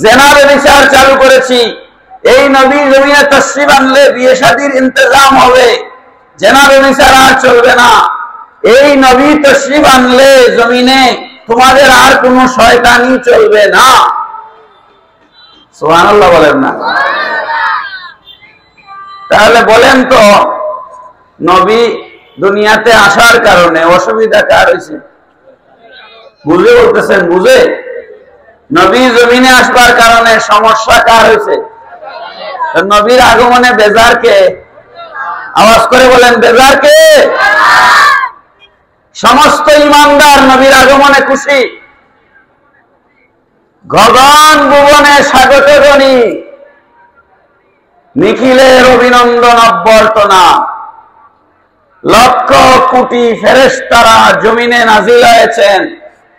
জেনার বিচার চালু করেছি। এই নবী জমিনে তশরিফ আনলে বিয়ে শাদীর ইন্তজাম হবে, জেনার বিচার আর চলবে না। এই নবী তশরিফ আনলে জমিনে তোমাদের আর কোনো শয়তানি চলবে না। সুবহানাল্লাহ বলেন না? তাহলে বলেন তো নবী দুনিয়াতে আসার কারণে অসুবিধা কার হয়েছে? বুঝে বলতেছেন? বুঝে? নবী জমিনে আসবার কারণে সমস্যা কার হয়েছে? নবীর আগমনে বেজার কে? আওয়াজ করে বলেন বেজার কে? সমস্ত ইমানদার নবীর আগমনে খুশি। গগন ভুবনে স্বাগত ধ্বনি, নিখিলের অভিনন্দন অভ্যর্থনা। লক্ষ কোটি ফেরেশতারা জমিনে নাজিল হয়েছেন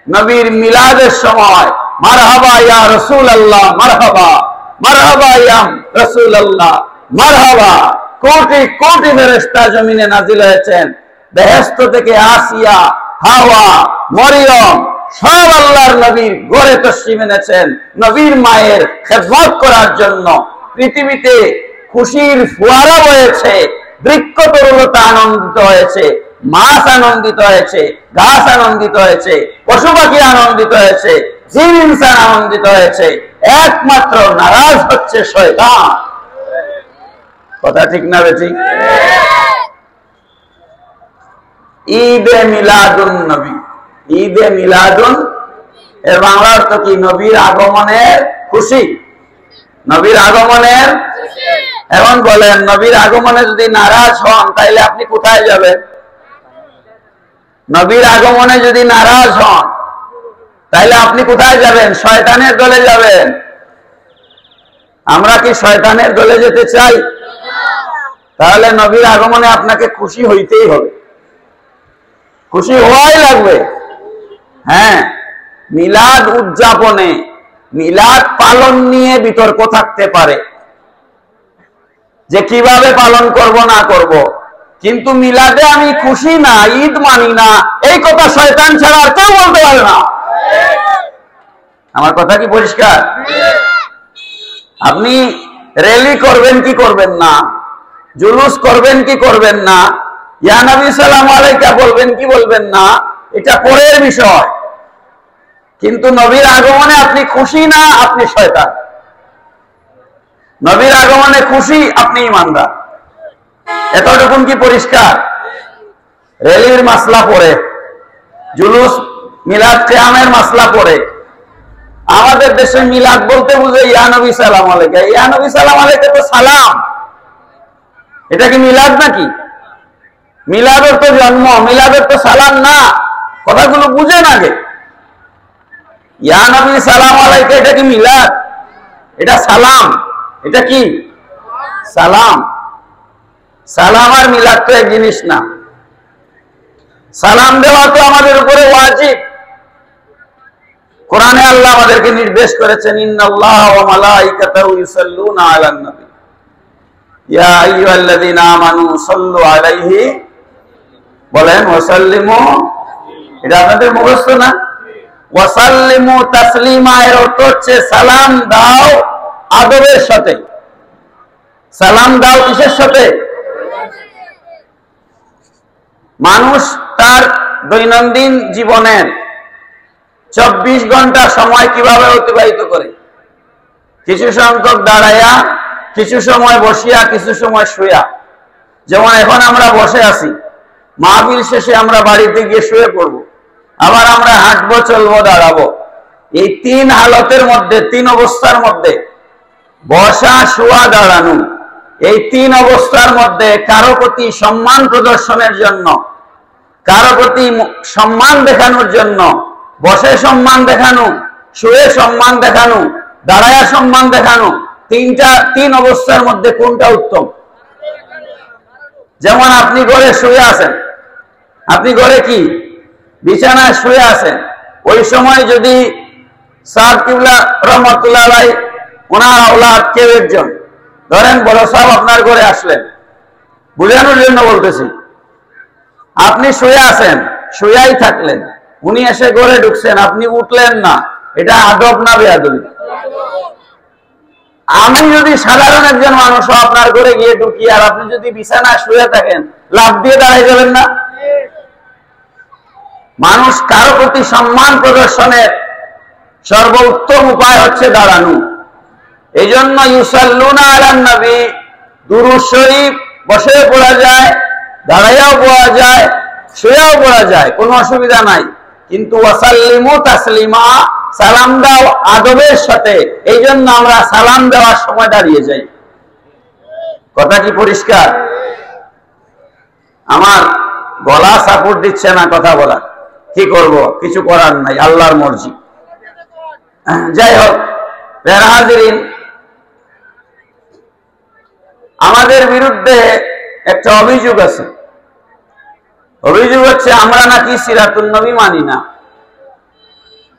নবীর মিলাদের সময়। মারহাবা ইয়া রাসূলুল্লাহ, মারহাবা মারহাবা ইয়া রাসূলুল্লাহ, মারহাবা। কোটি কোটি ফেরেশতা জমিনে নাজিল হয়েছেন। বেহেশত থেকে আসিয়া, হাওয়া, মরিয়ম সব আল্লাহর নবীর ঘরে তশরিফ এনেছেন নবীর মায়ের খেদমত করার জন্য। পৃথিবীতে খুশির ফোয়ারা বয়েছে, বৃক্ষ তরুলতা আনন্দিত হয়েছে, মাছ আনন্দিত হয়েছে, ঘাস আনন্দিত হয়েছে, পশু পাখি আনন্দিত হয়েছে, জিন ইনসান আনন্দিত হয়েছে। একমাত্র নারাজ হচ্ছে শয়তান। কথা ঠিক না বেঠিক? ঈদে মিলাদুন নবী, ঈদে মিলাদুন এর বাংলা অর্থ কি? নবীর আগমনের খুশি। নবীর আগমনের এখন বলেন, নবীর আগমনে যদি নারাজ হন তাইলে আপনি কোথায় যাবেন? নবীর আগমনে যদি নারাজ হন তাইলে আপনি কোথায় যাবেন? শয়তানের দলে যাবেন। আমরা কি শয়তানের দলে যেতে চাই? তাহলে নবীর আগমনে আপনাকে খুশি হইতেই হবে, খুশি হওয়াই লাগবে। হ্যাঁ, মিলাদ উদযাপনে, মিলাদ পালন নিয়ে বিতর্ক থাকতে পারে যে কিভাবে পালন করব না করব, কিন্তু মিলাদে আমি খুশি না, ঈদ মানি না, এই কথা শয়তান ছাড়া আর কেউ বলতে পারে না। আমার কথা কি পরিষ্কার? আপনি র্যালি করবেন কি করবেন না, জুলুস করবেন কি করবেন না, ইয়া নবী সালামু আলাইকা বলবেন কি বলবেন না, এটা পরের বিষয়। কিন্তু নবীর আগমনে আপনি খুশি না, আপনি শয়তান। নবীর আগমনে খুশি, আপনি ইমানদার। এতটুকুন কি পরিষ্কার? র্যালির মাসলা পড়ে, জুলুস মিলাদ কিয়ামের মাসলা পড়ে। আমাদের দেশে মিলাদ বলতে বুঝে ইয়া নবী সালাম আলাইকা। ইয়া নবী সালাম আলাইকা তো সালাম, এটা কি মিলাদ নাকি? মিলাদের তো জন্ম, মিলাদের তো সালাম না। কথাগুলো বুঝেন আগে। ইয়া নবী সালাম আলাইকা এটা কি মিলাদ? এটা সালাম। এটা কি? সালাম। সালাম আর মিলাদ তো এক জিনিস না। সালাম দেওয়া তো আমাদের উপরে ওয়াজিব। কোরআনে আল্লাহ আমাদেরকে নির্দেশ করেছেন, ইন্নাল্লাহা ওয়া মালাইকাতাহু ইউসাল্লুনা আলান নবী ইয়া আইয়ুহাল্লাযীনা আমানু সাল্লু আলাইহি বলেন ওয়া সাল্লিমু। এটা আপনাদের মুখস্থ না? ওয়া সাল্লিমু তাসলিমা এর অর্থ হচ্ছে সালাম দাও আদবের সাথে। সালাম দাও কিসের সাথে? মানুষ তার দৈনন্দিন জীবনের 24 ঘন্টা সময় কিভাবে অতিবাহিত করে? কিছু সংখ্যক দাঁড়াইয়া, কিছু সময় বসিয়া, কিছু সময় শুয়া। যেমন এখন আমরা বসে আছি, মাহফিল শেষে আমরা বাড়িতে গিয়ে শুয়ে পড়ব, আবার আমরা হাঁটবো, চলবো, দাঁড়াবো। এই 3 হালতের মধ্যে, 3 অবস্থার মধ্যে, বসা, শোয়া, দাঁড়ানো, এই 3 অবস্থার মধ্যে কারো প্রতি সম্মান প্রদর্শনের জন্য, কারো প্রতি সম্মান দেখানোর জন্য, বসে সম্মান দেখানো, শুয়ে সম্মান দেখানো, দাঁড়ায়া সম্মান দেখানো, 3 অবস্থার মধ্যে কোনটা উত্তম? যেমন আপনি ঘরে শুয়ে আছেন, আপনি ঘরে কি বিছানায় শুয়ে আছেন, ওই সময় যদি সাহেব কিবলা রহমতুল্লাহ আলাইহি ওনার আওলাদ কেউ একজন ধরেন বড় সাহেব আপনার ঘরে আসলেন, বুঝানোর জন্য বলতেছি, আপনি শুয়ে আছেন, শুয়াই থাকলেন, উনি এসে ঘরে ঢুকছেন, আপনি উঠলেন না, এটা আদব না বেয়াদবি? আমি যদি সাধারণ একজন মানুষ আপনার ঘরে গিয়ে ঢুকি আর আপনি যদি বিছানায় শুয়ে থাকেন, লাফ দিয়ে দাঁড়াই যাবেন না? মানুষ কারো প্রতি সম্মান প্রদর্শনের সর্বোত্তম উপায় হচ্ছে দাঁড়ানো। এই জন্য ইউসাল্লুনা আলান নবী, দুরূদ শরীফ বসে পড়া যায়, দাঁড়াইয়াও পড়া যায়, শুয়েও পড়া যায়, কোনো অসুবিধা নাই। কিন্তু ওয়াসাল্লিমু তাসলিমা, সালাম দাও আদবের সাথে। এই জন্য আমরা সালাম দেওয়ার সময় দাঁড়িয়ে যাই। কথা কি পরিষ্কার? আমার গলা সাপোর্ট দিচ্ছে না কথা বলা, কি করব? কিছু করার নাই, আল্লাহর মর্জি। যাই হোক, প্যারা হাজিরিন, আমাদের বিরুদ্ধে একটা অভিযোগ আছে। অভিযোগ হচ্ছে আমরা নাকি সিরাতুন নবী মানি না।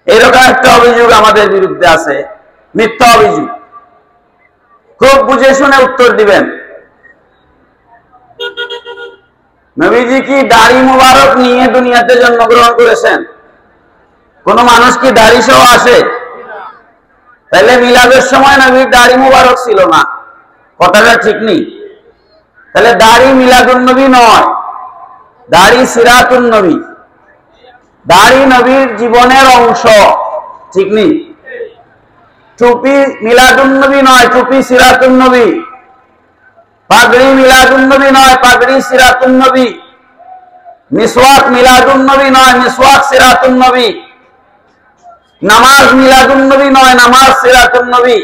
এরকম একটা অভিযোগ আমাদের বিরুদ্ধে আছে, মিথ্যা অভিযোগ। খুব বুঝে শুনে উত্তর দিবেন। নবীজি কি দাড়ি মুবারক নিয়ে দুনিয়াতে জন্মগ্রহণ করেছেন? কোন মানুষ কি দাড়ি সহ আসে? তাহলে মিলাদের সময় নবীর দাড়ি মুবারক ছিল না, কথাটা ঠিক নেই। তাহলে দাড়ি মিলাদুন নবী নয়, দাড়ি সিরাতুন নবী। দাড়ি নবীর জীবনের অংশ, ঠিক নেই। টুপি মিলাদুন নবী নয়, টুপি সিরাতুন নবী। পাগড়ি মিলাদুন নবী নয়, পাগড়ি সিরাতুন নবী। মিসওয়াক মিলাদুন নবী নয়, মিসওয়াক সিরাতুন নবী। নামাজ মিলাদুন নবী নয়, নামাজ সিরাতুন নবী।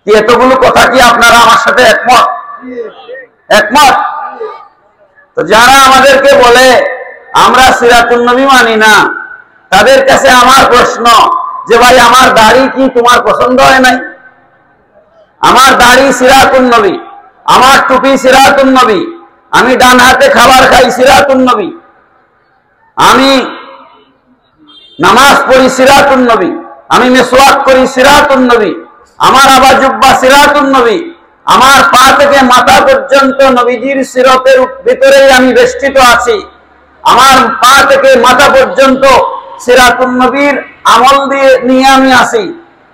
কি এতগুলো কথা কি আপনারা আমার সাথে একমত? একমত? তো যারা আমাদেরকে বলে আমরা সিরাতুন নবী মানি না, তাদের কাছে আমার প্রশ্ন যে ভাই, আমার দাড়ি কি তোমার পছন্দ হয় নাই? আমার দাড়ি সিরাতুন নবী, আমার টুপি সিরাতুন নবী, আমি ডান হাতে খাবার খাই সিরাতুন নবী, আমি নামাজ পড়ি সিরাতুন নবী, আমি মিসওয়াক করি সিরাতুন নবী, আমার আবার জুব্বা সিরাতুন নবী, আমার পা থেকে মাথা পর্যন্ত নবীজির সিরতের ভিতরেই আমি বেষ্টিত আছি, আমার পা থেকে মাথা পর্যন্ত সিরাতুন নবীর আমল দিয়ে নিয়ে আমি আসি।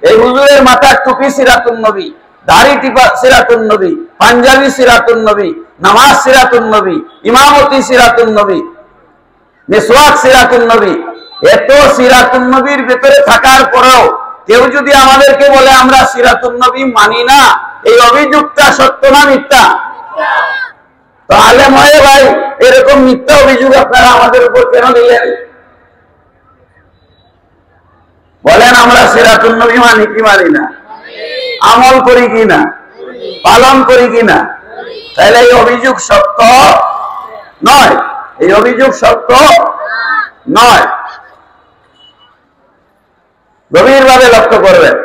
এই হুজুরের মাথার টুপি সিরাতুন নবী, দাড়ি টিপা সিরাতুন নবী, পাঞ্জাবি সিরাতুন নবী, নামাজ সিরাতুন নবী, ইমামতি সিরাতুন নবী, মিসওয়াক সিরাতুন নবী। এত সিরাতুন নবীর ভিতরে থাকার পরেও কেউ যদি আমাদেরকে বলে আমরা সিরাতুন নবী মানি না, এই অভিযোগটা সত্য না মিথ্যা? তাহলে মনে ভাই, এরকম মিথ্যা অভিযোগ আপনারা আমাদের উপর কেন দিলেন? বলেন আমরা সিরাতুন নবী মানি কি মানি না? আমল করি কি না? পালন করি কি না? তাহলে এই অভিযোগ সত্য নয়, এই অভিযোগ সত্য নয়। গভীরভাবে লক্ষ্য করবেন।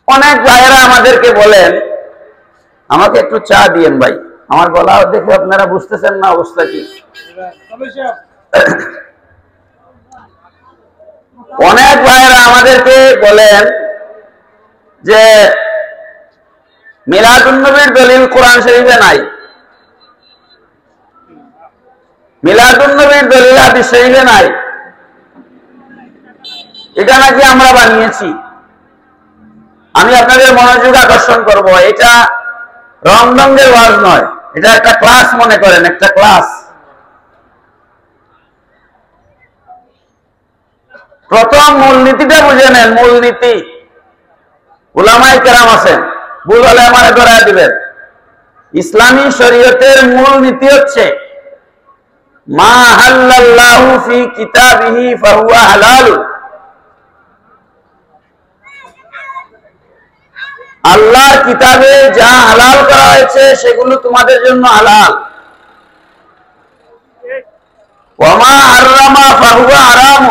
অনেক ভাইয়েরা আমাদেরকে বলেন আমাকে একটু চা দিয়েন ভাই, আমার গলা দেখে আপনারা বুঝতেছেন না অবস্থা কি? অনেক ভাইয়েরা আমাদেরকে বলেন যে মিলাদুন নবীর দলিল কোরআন শরীফে নাই, মিলাদুন নবীর দলিল হাদিস শরীফে নাই, এটা নাকি আমরা বানিয়েছি। আমি আপনাদের মনোযোগ আকর্ষণ করব, এটা রংডঙ্গের ওয়াজ নয়, এটা একটা ক্লাস মনে করেন, একটা ক্লাস। প্রথম মূলনীতিটা বুঝে নেন, মূলনীতি। উলামায়ে কেরাম আছেন, ভুল হলে আমারে ধরায় দিবেন। ইসলামী শরীয়তের মূলনীতি হচ্ছে মা হাল্লাল্লাহু ফি কিতাবিহি ফাহুয়া হালাল। আল্লাহর কিতাবে যা হালাল করা হয়েছে সেগুলো তোমাদের জন্য হালাল। ওয়া মা হারামা ফাহুয়া হারাম।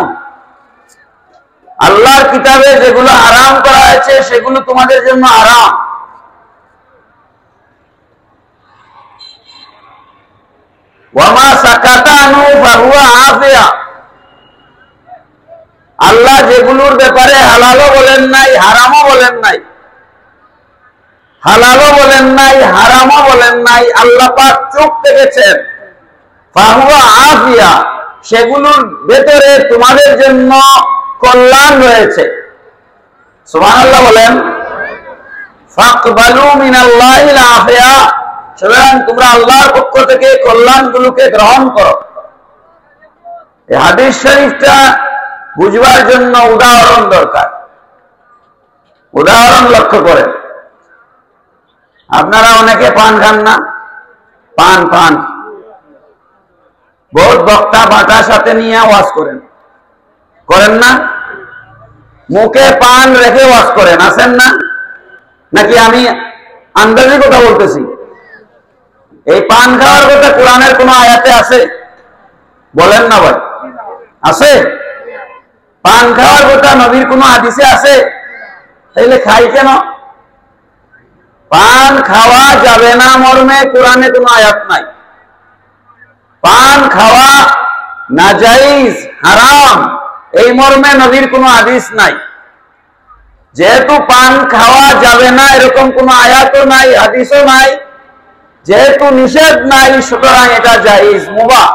আল্লাহর কিতাবে যেগুলো হারাম করা হয়েছে সেগুলো তোমাদের জন্য হারাম। ওয়া মা সাকাতা আনহু ফাহুয়া আফিয়া। আল্লাহ যেগুলোর ব্যাপারে হালালও বলেন নাই, হারামও বলেন নাই, হালালও বলেন নাই, হারামও বলেন নাই, আল্লাহ পাক চুপ থেকেছেন, ফাহুয়া আফিয়া, সেগুলোর ভেতরে তোমাদের জন্য কল্যাণ রয়েছে। সুবহানাল্লাহ বলেন। ফাকবালু মিনাল্লাহিল আফিয়া, সুতরাং তোমরা আল্লাহর পক্ষ থেকে কল্যাণগুলোকে গ্রহণ করো। এই হাদিস শরীফটা বুঝবার জন্য উদাহরণ দরকার। উদাহরণ লক্ষ্য করেন। আপনারা অনেকে পান খান না? পান পান বহুত বক্তা বাটা সাথে নিয়ে ওয়াজ করেন, করেন না? মুখে পান রেখে ওয়াজ করেন, আছেন না? নাকি আমি আন্দাজি কথা বলতেছি? এই পান খাওয়ার কথা কোরআনের কোন আয়াতে আছে? বলেন না ভাই, আছে? পান খাওয়ার কথা নবীর কোন হাদিসে আছে? তাইলে খাই কেন? পান খাওয়া যাবে না মর্মে কোরআনে কোন আয়াত নাই। পান খাওয়া নাজাইজ, হারাম, এই মর্মে নবীর কোন হাদিস নাই। যেহেতু পান খাওয়া যাবে না এরকম কোন আয়াতও নাই, হাদিসও নাই, যেহেতু নিষেধ নাই, সুতরাং এটা জায়েজ, মুবাহ।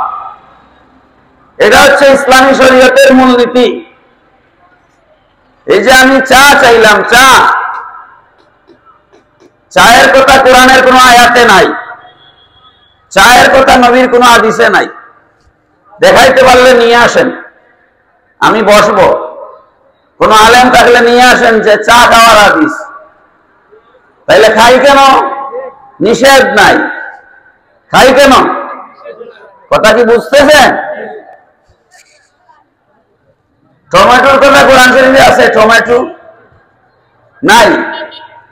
এটা হচ্ছে ইসলামী শরীয়তের মূলনীতি। এই যে আমি চা চাইলাম, চা, চায়ের কথা কোরআনের কোন আয়াতে নাই, চায়ের কথা নবীর কোন হাদিসে নাই। দেখাইতে পারলে নিয়ে আসেন, আমি বসবো। কোন আলেম থাকলে নিয়ে আসেন যে চা খাওয়ার হাদিস। তাইলে খাই কেন? নিষেধ নাই, খাই কেন? কথা কি বুঝতেছেন? টমেটোর কথা কোরআন শরীফে আছে? টমেটো নাই।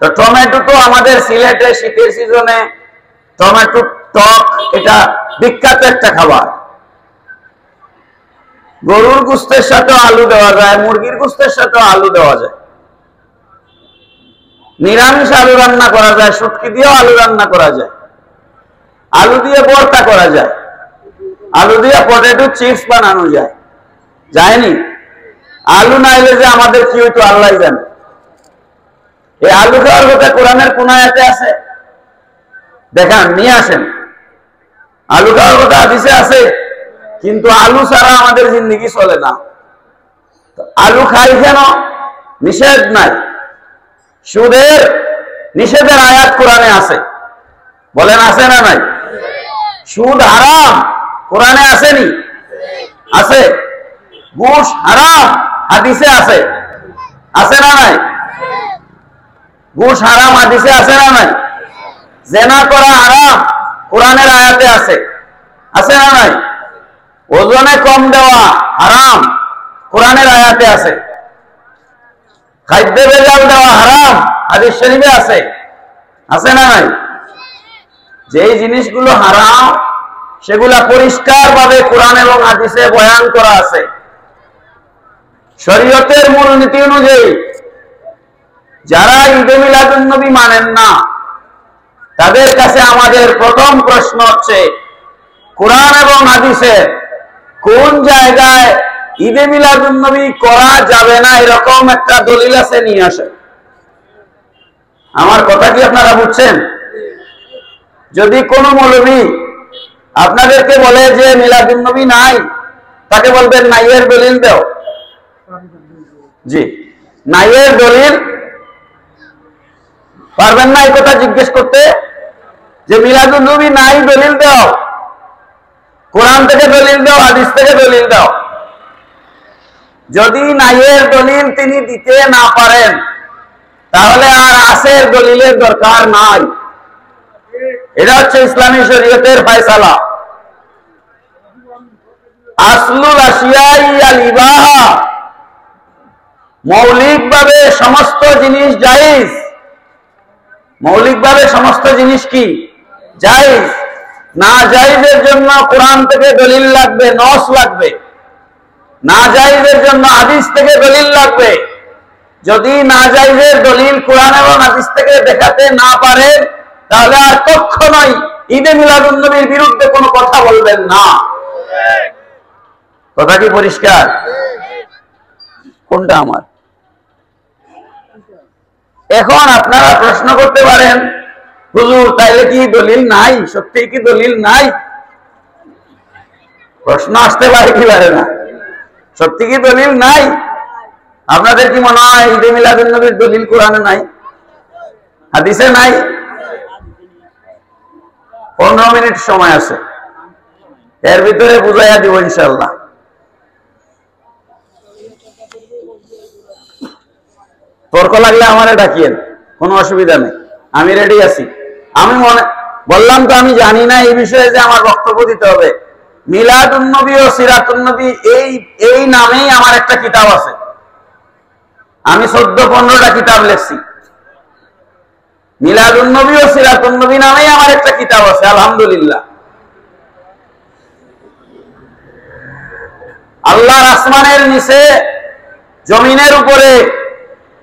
তো টমেটো তো আমাদের সিলেটে শীতের সিজনে টমেটো টক, এটা বিখ্যাত একটা খাবার। গরুর গোশতের সাথে আলু দেওয়া যায়, মুরগির গোশতের সাথে আলু দেওয়া যায়, নিরামিষ আলু রান্না করা যায়, শুটকি দিয়েও আলু রান্না করা যায়, আলু দিয়ে ভর্তা করা যায়, আলু দিয়ে পটেটো চিপস বানানো যায়। যায়নি? আলু না এলে যে আমাদের কি হইতো আল্লাহ জানে। এই আলু খাওয়ার কথা কোরআনের কোন আয়াতে আছে? দেখান, নিয়ে আসেন। আলু খাওয়ার কথা হাদিসে আছে, কিন্তু আলু ছাড়া আমাদের জিন্দেগি চলে না। আলু খাই কেন? নিষেধ নাই। সুদের নিষেধের আয়াত কোরআনে আছে, বলেন আছে না নাই? সুদ হারাম কোরআনে আসেনি? আছে। ঘুষ হারাম হাদিসে আছে, আছে না নাই? ঘুষ হারাম হাদিসে আছে না নাই? জেনা করা হারাম কোরআনের আয়াতে আছে, আছে না নাই? ওজনে কম দেওয়া হারাম কোরআনের আয়াতে আছে। খাদ্যে ভেজাল দেওয়া হারাম হাদিস শরীফে আছে, আছে না নাই? যেই জিনিসগুলো হারাম সেগুলা পরিষ্কার ভাবে কোরআন এবং হাদিসে বয়ান করা আছে। শরীয়তের মূলনীতি অনুযায়ী যারা ঈদে মিলাদুন নবী মানেন না তাদের কাছে আমাদের প্রথম প্রশ্ন হচ্ছে, কোরআন এবং হাদিসের কোন জায়গায় ঈদে মিলাদুন নবী করা যাবে না এরকম একটা দলিল আছে, নিয়ে আসে। আমার কথা কি আপনারা বুঝছেন? যদি কোন মৌলবী আপনাদেরকে বলে যে মিলাদুন নবী নাই, তাকে বলবেন নাইয়ের দলিল দাও। জি, নাইয়ের দলিল পারবেন না এই কথা জিজ্ঞেস করতে, যে মিলাদুন নবী নাই দলিল দাও, কোরআন থেকে দলিল দাও, হাদিস থেকে দলিল দাও। যদি নাইয়ের দলিল তিনি দিতে না পারেন, তাহলে আর আসের দলিলের দরকার নাই। এটা হচ্ছে ইসলামী শরীয়তের ফয়সালা। আসলুল আশিয়াই আল ইবাহা, মৌলিকভাবে সমস্ত জিনিস জায়েজ। মৌলিকভাবে সমস্ত জিনিস কি জায়েজ। না জায়েজের জন্য কোরআন থেকে দলিল লাগবে, নস লাগবে। না জায়েজের জন্য হাদিস থেকে দলিল লাগবে। যদি না জায়েজের দলিল কোরআন এবং হাদিস থেকে দেখাতে না পারে, তাহলে আর কখনোই ঈদে মিলাদুন নবীর বিরুদ্ধে কোনো কথা বলবেন না। কথা কি পরিষ্কার? কোনটা আমার? এখন আপনারা প্রশ্ন করতে পারেন, হুজুর তাইলে কি দলিল নাই? সত্যি কি দলিল নাই? প্রশ্ন আসতে পারে কি পারে না? সত্যি কি দলিল নাই? আপনাদের কি মনে হয় ঈদে মিলাদুন নবীর দলিল কোরআনে নাই, হাদিসে নাই? 15 মিনিট সময় আছে, এর ভিতরে বুঝাইয়া দিব ইনশাআল্লাহ। তর্ক লাগলে আমারে ডাকিয়েন, কোনো অসুবিধা নেই, আমি রেডি আছি। আমি বললাম তো আমি জানি না এই বিষয়ে যে আমার বক্তব্য দিতে হবে। মিলাদুন নবী ও সিরাতুন নবী এই নামেই আমার একটা কিতাব আছে। আমি 14-15টা কিতাব লিখছি। মিলাদুন নবী ও সিরাতুন নবী নামেই আমার একটা কিতাব আছে, আলহামদুলিল্লাহ। আল্লাহর আসমানের নিচে জমিনের উপরে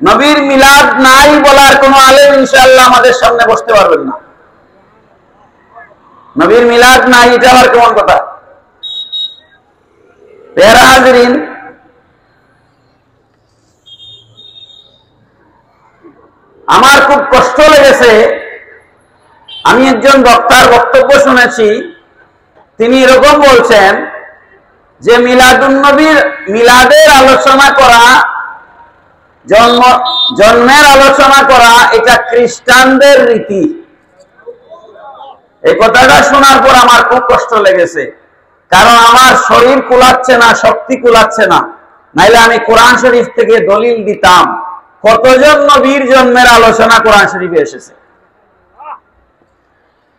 নবীর মিলাদ নাই বলার কোন আলেম ইনশাআল্লাহ আমাদের সামনে বসতে পারবেন না। নবীর মিলাদ নাই, এটা আবার কেমন কথা? প্যারা হাজিরিন, আমার খুব কষ্ট লেগেছে। আমি একজন বক্তার বক্তব্য শুনেছি, তিনি এরকম বলছেন যে মিলাদুন নবীর মিলাদের আলোচনা করা, জন্মের আলোচনা করা, এটা খ্রিস্টানদের রীতি। এই কথাটা শোনার পর আমার খুব কষ্ট লেগেছে, কারণ আমার শরীর কুলাচ্ছে না, শক্তি কুলাচ্ছে না, নাইলে আমি কোরআন শরীফ থেকে দলিল দিতাম। কতজন নবীর জন্মের আলোচনা কোরআন শরীফে এসেছে।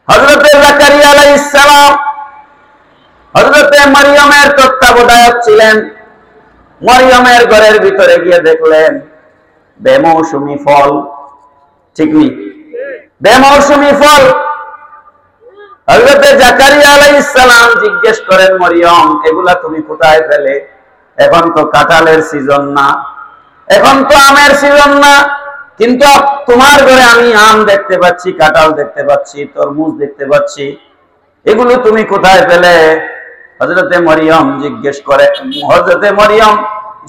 হযরত জাকারিয়া আলাইহিস সালাম হযরত মারিয়ামের তত্ত্বাবধায়ক ছিলেন। মারিয়ামের ঘরের ভিতরে গিয়ে দেখলেন বেমৌসুমী ফল, ঠিক নেই? বেমৌসুমী ফল। হযরত জাকারিয়া আলাইহিস সালাম জিজ্ঞেস করেন, মরিয়ম এগুলা তুমি কোথায় পেলে? এখন তো কাঁঠালের সিজন না, এখন তো আমের সিজন না, কিন্তু তোমার ঘরে আমি আম দেখতে পাচ্ছি, কাঁঠাল দেখতে পাচ্ছি, তরমুজ দেখতে পাচ্ছি, এগুলো তুমি কোথায় পেলে? হযরতে মরিয়ম জিজ্ঞেস করে, হযরতে মরিয়ম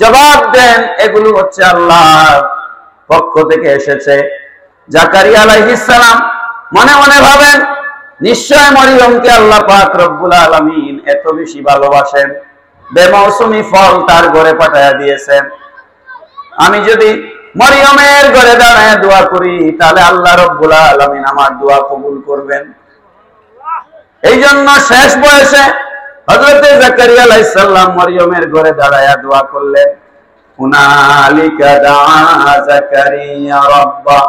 জবাব দেন, এগুলো হচ্ছে আল্লাহর পক্ষ থেকে এসেছে। জাকারিয়া আলাইহিস সালাম মনে মনে ভাবেন, নিশ্চয় মরিয়মকে আল্লাহ পাক রব্বুল আলামিন এত বেশি ভালোবাসেন, বেমৌসুমী ফল তার ঘরে পাঠায়া দিয়েছেন। আমি যদি মরিয়মের ঘরে দাঁড়ায় দোয়া করি, তাহলে আল্লাহ রব্বুল আলামিন আমার দোয়া কবুল করবেন। এই জন্য শেষ বয়সে হযরতে জাকারিয়া আলাইহিস সালাম মরিয়মের ঘরে দাঁড়ায়া দোয়া করলেন, হুনালিকা দাআ জাকারিয়া রাব্বা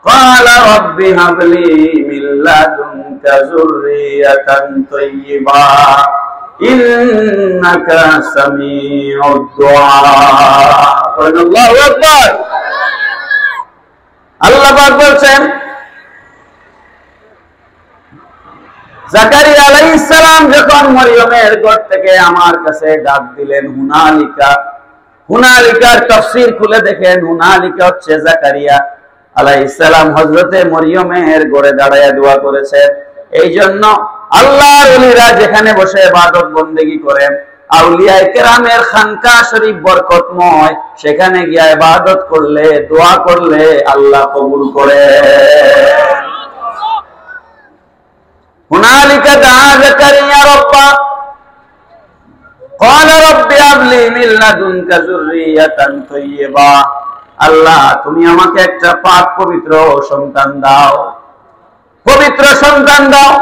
ক্বালা রাব্বি হাবলি মিন লাদুনকা যুররিয়াতান তাইয়্যিবা ইন্নাকা সামিউদ দুআ। আল্লাহু আকবার। আল্লাহ পাক বলছেন, জাকারিয়া আলাইহিস সালাম যখন মরিয়মের ঘর থেকে আমার কাছে ডাক দিলেন, হুনালিকা, হুনালিকার তাফসীর খুলে দেখেন, হুনালিকা হচ্ছে জাকারিয়া আলাইহিস সালাম হযরতে মরিয়মের ঘরে দাঁড়ায় দোয়া করেছেন। এই জন্য আল্লাহর ওলিরা যেখানে বসে ইবাদত বন্দেগী করেন, আউলিয়ায়ে কেরামের খানকা শরীফ বরকতময়, সেখানে গিয়ে ইবাদত করলে, দোয়া করলে আল্লাহ কবুল করে। হুনালিকা দাআ যাকারিয়া রাব্বা ক্বালা রাব্বি হাবলি মিন লাদুনকা যুররিয়াতান তাইয়্যিবা। আল্লাহ, তুমি আমাকে একটা পাক পবিত্র সন্তান দাও, পবিত্র সন্তান দাও।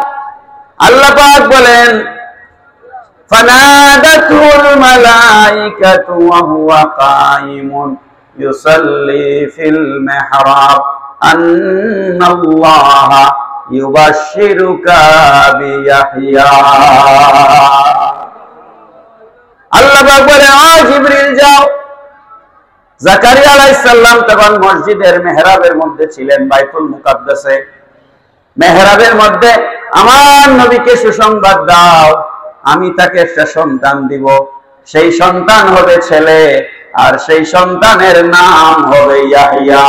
আল্লাহ পাক বলেন, ফানাদাতুল মালাইকাতু ওয়া হুয়া কাইমুন ইউসাল্লি ফিল মিহরাব আন্নাল্লাহা ইউবাশশিরুকা বিয়াহইয়া। আল্লাহ পাক বলেন, ও জিবরিল যাও। জাকারিয়া আলাইহিস সালাম তখন মসজিদের মেহরাবের মধ্যে ছিলেন, বাইতুল মুকাদ্দাসে। মেহরাবের মধ্যে আমার নবীকে সুসংবাদ দাও, আমি তাকে একটা সন্তান দিব, সেই সন্তান হবে ছেলে, আর সেই সন্তানের নাম হবে ইয়াহইয়া।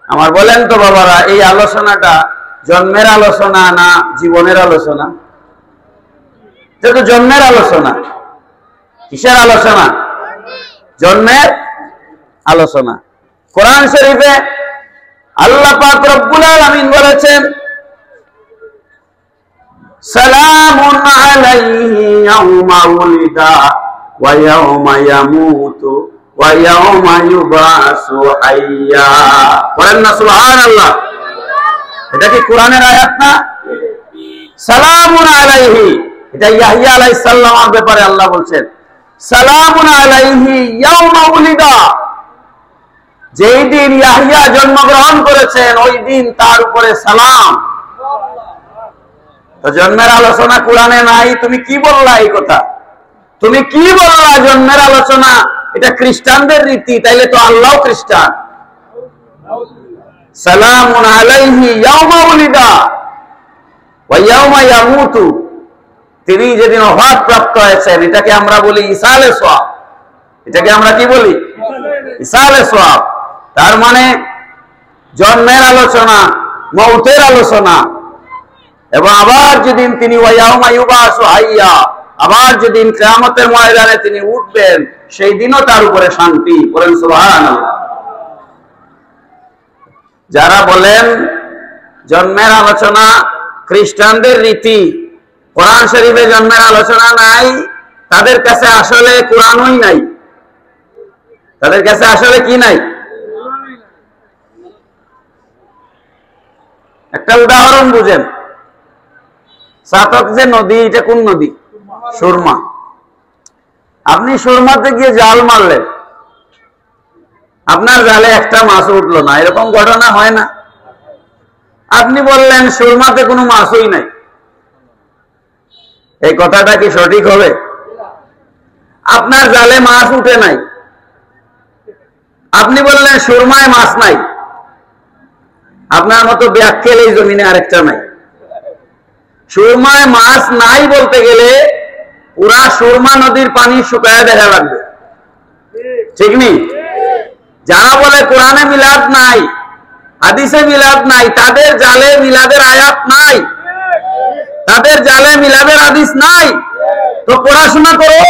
আমার বলেন তো বাবারা, এই আলোচনাটা জন্মের আলোচনা না জীবনের আলোচনা? যেহেতু জন্মের আলোচনা, কিসের আলোচনা? জন্মের আলোচনা। কোরআন শরীফে আল্লাহ পাক রব্বুল আলামিন বলেছেন, সালামুন আলাইহি ইয়াউমা উলিদা ওয়া ইয়াউমা ইয়ামুতু ওয়া ইয়াউমা ইউবাসু হাইয়া। বলেন না সুবহানাল্লাহ। এটা কি কোরআনের আয়াত না? সালামুন আলাইহি, এটা ইয়াহইয়া আলাইহিস সালামের ব্যাপারে আল্লাহ বলছেন, সালামুন আলাইহি ইয়াউমা উলিদা। যেই দিন ইয়াহইয়া জন্মগ্রহণ করেছেন, ওই দিন তার উপরে সালাম। তো জন্মের আলোচনা কোরআনে নাই, তুমি কি বললা এই কথা? তুমি কি বললা জন্মের আলোচনা? এটা খ্রিস্টানদের রীতি, তাইলে তো আল্লাহও খ্রিস্টান। সালামুন আলাইহি ইয়াউমা উলিদা ওয়া ইয়াউমা ইয়ামুতু। তিনি যেদিন ওফাত প্রাপ্ত হয়েছেন, এটাকে আমরা বলি ইসালে সোয়াব। এটাকে আমরা কি বলি? ইসালে সোয়াব। তার মানে জন্মের আলোচনা, মৌতের আলোচনা, এবং আবার যেদিন তিনি ওয়া ইয়াউমা ইউবাসু হাইয়া, আবার যেদিন কিয়ামতের ময়দানে তিনি উঠবেন, সেই দিনও তার উপরে শান্তি। বলেন সুবহানাল্লাহ। যারা বলেন জন্মের আলোচনা খ্রিস্টানদের রীতি, কোরআন শরীফে জন্মের আলোচনা নাই, তাদের কাছে আসলে কোরআনই নাই। তাদের কাছে আসলে কি নাই? একটা উদাহরণ বুঝেন। চাতক যে নদী, এটা কোন নদী? সুরমা। আপনি সুরমাতে গিয়ে জাল মারলেন, আপনার জালে একটা মাছ উঠলো না, এরকম ঘটনা হয় না? আপনি বললেন সুরমাতে কোনো মাছই নাই, এই কথাটা কি সঠিক হবে? আপনার জালে মাছ উঠে নাই, আপনি বললেন সুরমায় মাছ নাই। আপনার মতো ব্যাখ্যা এই জমিনে আরেকটা নাই। সুরমায় মাছ নাই বলতে গেলে পুরা সুরমা নদীর পানি শুকায় দেখা লাগবে, ঠিক নেই? যারা বলে কোরআনে মিলাদ নাই, হাদিসে মিলাদ নাই, তাদের জালে মিলাদের আয়াত নাই, তাদের জালে মিলাদের হাদিস নাই। তো পড়াশোনা করো,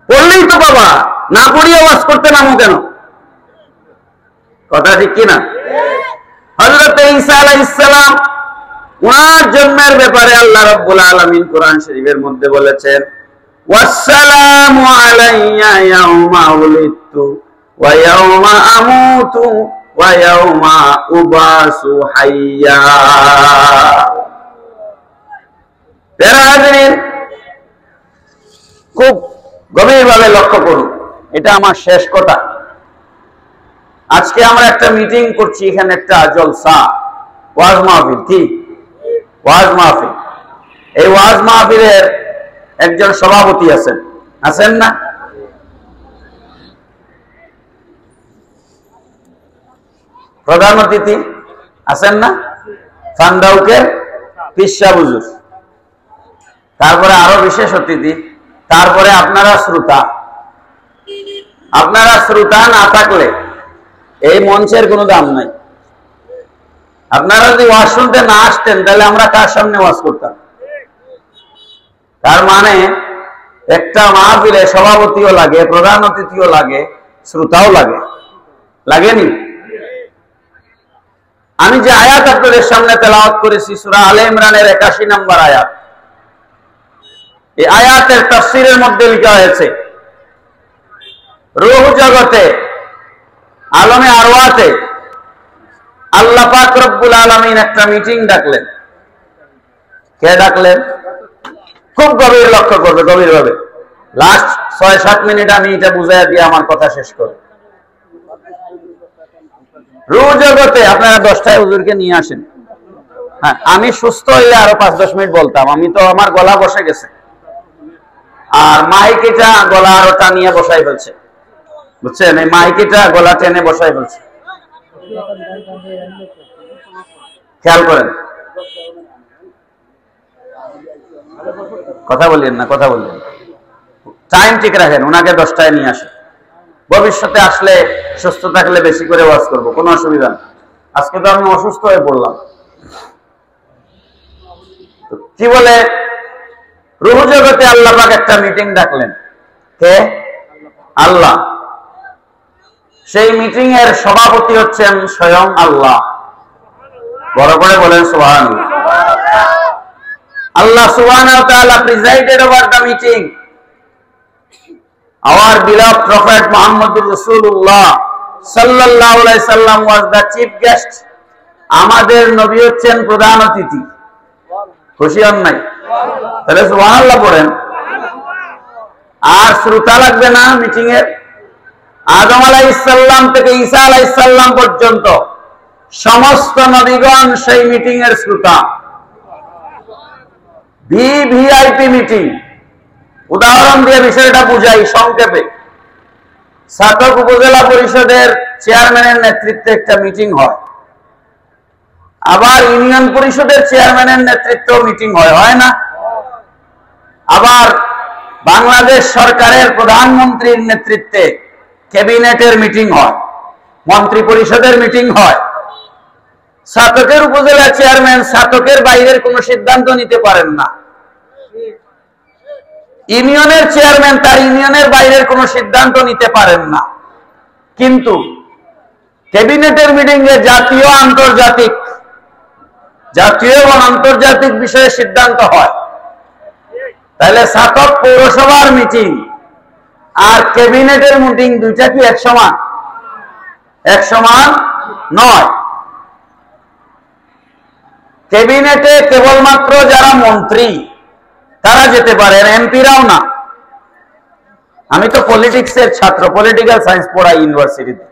পড়লেই তো বাবা, না পড়িয়ে ওয়াজ করতে নামো কেন? কথা ঠিক কিনা? হযরত ঈসা আলাইহিস সালাম, ওনার জন্মের ব্যাপারে আল্লাহ রাব্বুল আলামিন কোরআন শরীফের মধ্যে বলেছেন, ওয়াসসালামু আলাইয়া ইয়াউমা উলিদতু ওয়া ইয়াউমা আমুতু ওয়া ইয়াউমা উবাসু হাইয়া। যারা হাজিরিন, খুব গভীরভাবে লক্ষ্য করুন, এটা আমার শেষ কথা। আজকে আমরা একটা মিটিং করছি, এখানে একটা জলসা, ওয়াজ মাহফিল। কি ওয়াজ মাহফিল? এই ওয়াজ মাহফিলের একজন সভাপতি আছেন, আছেন না? প্রধান অতিথি আছেন না? ফান্ডাউকের পিসা হুজুর, তারপরে আরো বিশেষ অতিথি, তারপরে আপনারা শ্রোতা। আপনারা শ্রোতা না থাকলে এই মঞ্চের কোনো দাম নাই। আপনারা যদি ওয়াজ শুনতে না আসতেন তাহলে আমরা কার সামনে ওয়াজ করতাম? তার মানে একটা মাহফিলে সভাপতিও লাগে, প্রধান অতিথিও লাগে, শ্রোতাও লাগে, লাগেনি? আমি যে আয়াত আপনাদের সামনে তেলাওয়াত করেছি সূরা আলে ইমরানের 81 নম্বর আয়াত, এই আয়াতের তাফসীরের মধ্যে লেখা হয়েছে রূহ জগতে, আলমে আরওয়াতে আল্লাহ পাক রব্বুল আলামিন একটা মিটিং ডাকলেন। কে ডাকলেন? খুব গভীর লক্ষ্য করবে, গভীরভাবে। লাস্ট 6-7 মিনিট আমি এটা বুঝাইয়া দিয়ে আমার কথা শেষ করব। রূহ জগতে আপনারা 10টায় হুজুরকে নিয়ে আসেন। হ্যাঁ, আমি সুস্থ হইলে আরো 5-10 মিনিট বলতাম, আমি তো আমার গলা বসে গেছে, আর মাইক এটা গলা আরো টানিয়ে বসাই ফেলছে, বুঝছেন? এই মাইক এটা গলা টেনে বসাই ফেলছে, খেয়াল করেন। কথা বললেন না, কথা বললেন, টাইম ঠিক রাখেন। ওনাকে 10টায় নিয়ে আসেন। ভবিষ্যতে আসলে সুস্থ থাকলে বেশি করে ওয়াজ করবো, কোনো অসুবিধা নেই। আজকে তো আমি অসুস্থ হয়ে পড়লাম। কি বলে? রূহ জগতে আল্লাহ পাক একটা মিটিং ডাকলেন। কে? আল্লাহ। সেই মিটিং এর সভাপতি হচ্ছেন স্বয়ং আল্লাহ। বড় করে বলেন সুবহানাল্লাহ। Allah subhanahu wa ta'ala presided over the meeting. Our beloved Prophet Muhammad Rasulullah sallallahu alaihi wasallam was the chief guest. আমাদের নবী হচ্ছেন প্রধান অতিথি। খুশি হন নাই? তাহলে সুবহানাল্লাহ পড়েন। আর শ্রোতা লাগবে না মিটিং এর? আদম আলাইহিস সালাম থেকে ঈসা আলাইহিস সালাম পর্যন্ত সমস্ত নবীগণ সেই মিটিং এর শ্রোতা। VVIP meeting. উদাহরণ দিয়ে বিষয়টা বুঝাই সংক্ষেপে। ছাতক উপজেলা পরিষদের চেয়ারম্যানের নেতৃত্বে একটা মিটিং হয়, আবার ইউনিয়ন পরিষদের চেয়ারম্যানের নেতৃত্বে মিটিং হয়, হয় না? আবার বাংলাদেশ সরকারের প্রধানমন্ত্রীর নেতৃত্বে ক্যাবিনেটের মিটিং হয়, মন্ত্রী পরিষদের মিটিং হয়। ছাতকের উপজেলা চেয়ারম্যান ছাতকের বাইরের কোনো সিদ্ধান্ত নিতে পারেন না। ইউনিয়নের চেয়ারম্যান তার ইউনিয়নের বাইরের কোনো সিদ্ধান্ত নিতে পারেন না। কিন্তু ক্যাবিনেটের মিটিং এ জাতীয় এবং আন্তর্জাতিক বিষয়ে সিদ্ধান্ত হয়। তাহলে ছাতক পৌরসভার মিটিং আর ক্যাবিনেটের মিটিং দুইটা কি এক সমান? এক সমান নয়। ক্যাবিনেটে কেবলমাত্র যারা মন্ত্রী তারা যেতে পারেন, এমপিরাও না। আমি তো পলিটিক্সের ছাত্র, পলিটিক্যাল সায়েন্স পড়াই ইউনিভার্সিটিতে,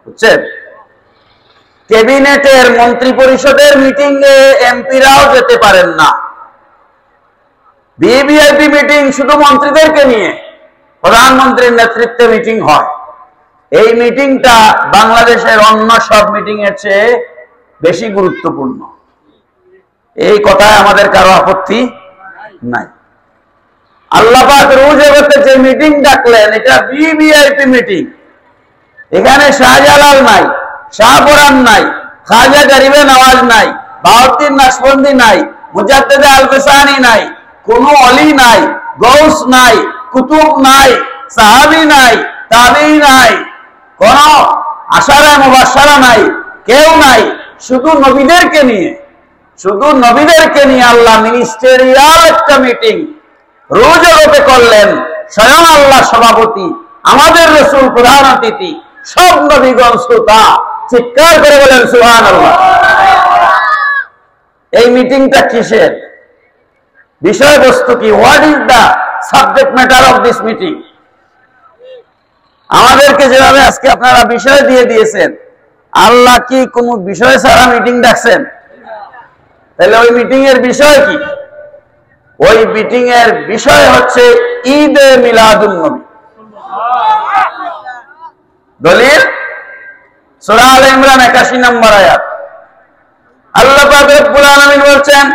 বুঝছেন? ক্যাবিনেটের মন্ত্রী পরিষদের মিটিং এ এমপিরাও যেতে পারেন না। ভিভিআইপি মিটিং শুধু মন্ত্রীদেরকে নিয়ে প্রধানমন্ত্রীর নেতৃত্বে মিটিং হয়। এই মিটিংটা বাংলাদেশের অন্য সব মিটিং এর চেয়ে বেশি গুরুত্বপূর্ণ। এই কথায় আমাদের কারো আপত্তি নাই। আল্লাহ পাক রূহ জগতে যে মিটিং ডাকলেন এটা ভিভিআইপি মিটিং। এখানে শাহজালাল নাই, শাহপরান নাই, খাজা গরিবে নওয়াজ নাই, বাউদ্দিন নাশবন্দি নাই, মুজাদ্দিদে আল-ফিসানি নাই, কোনো অলি নাই, গৌস নাই, কুতুব নাই, সাহাবী নাই, তাবী নাই, কোন আশারা মুবাশশারা নাই, কেউ নাই। শুধু নবীদেরকে নিয়ে আল্লাহ মিনিস্টেরিয়াল একটা মিটিং রূহ জগতে করলেন। স্বয়ং আল্লাহ সভাপতি, আমাদের রাসূল প্রধান অতিথি, সব নবীগণ শ্রোতা। চিৎকার করে বলেন সুবহানাল্লাহ। এই মিটিংটা কিসের? বিষয়বস্তু কি? What is the subject matter of this meeting? আমাদেরকে যেভাবে আজকে আপনারা বিষয় দিয়ে দিয়েছেন, আল্লাহ কি কোন বিষয় ছাড়া মিটিং ডাকছেন? তাহলে ওই মিটিং এর বিষয় কি? ওই মিটিং এর বিষয় হচ্ছে ঈদে মিলাদুন নবী। দলিল সূরা আলে ইমরান 81 নম্বর আয়াত। আল্লাহ পাক রব্বুল আলামিন বলছেন,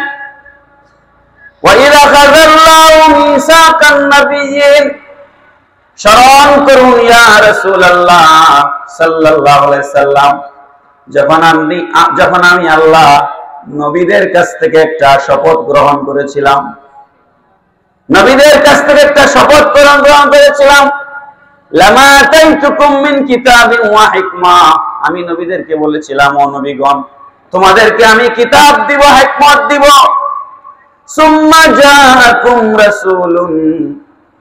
ওয়া ইযা আখাযাল্লাহু মিসাকান নাবিয়্যিন, স্মরণ করুন ইয়া রাসূলুল্লাহ সাল্লাল্লাহু আলাইহি সাল্লাম, যখন আমি আল্লাহ নবীদের কাছ থেকে একটা শপথ গ্রহণ করেছিলাম, নবীদের কাছ থেকে একটা শপথ গ্রহণ করেছিলাম, লামা আতাইতুকুম মিন কিতাবিন ওয়া হিকমা, আমি নবীদেরকে বলেছিলাম, ও নবীগণ, তোমাদেরকে আমি কিতাব দিব, হিকমত দিব। সুম্মা জাআকুম রাসূলুন,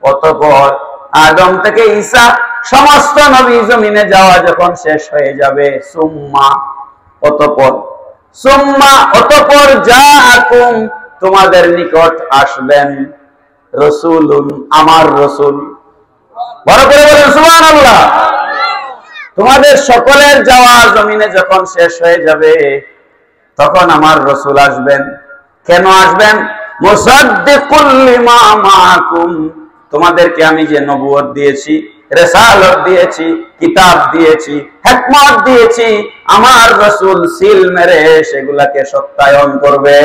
অতঃপর আদম থেকে ঈসা সমস্ত নবী জমিনে যাওয়া যখন শেষ হয়ে যাবে, অতঃপর জাআকুম, তোমাদের নিকট আসবেন রাসূলুন, আমার রাসূল। বড় করে বলেন সুবহানাল্লাহ। তোমাদের সকলের যাওয়া জমিনে যখন শেষ হয়ে যাবে, তখন আমার রাসূল আসবেন। কেন আসবেন? মুসাদ্দিকুল লিমা মাআকুম, তোমাদেরকে আমি যে নবুয়ত দিয়েছি, রিসালাত দিয়েছি, কিতাব দিয়েছি, হিকমত দিয়েছি, আমার রাসূল সিল মেরে সেগুলাকে সত্যায়ন করবে।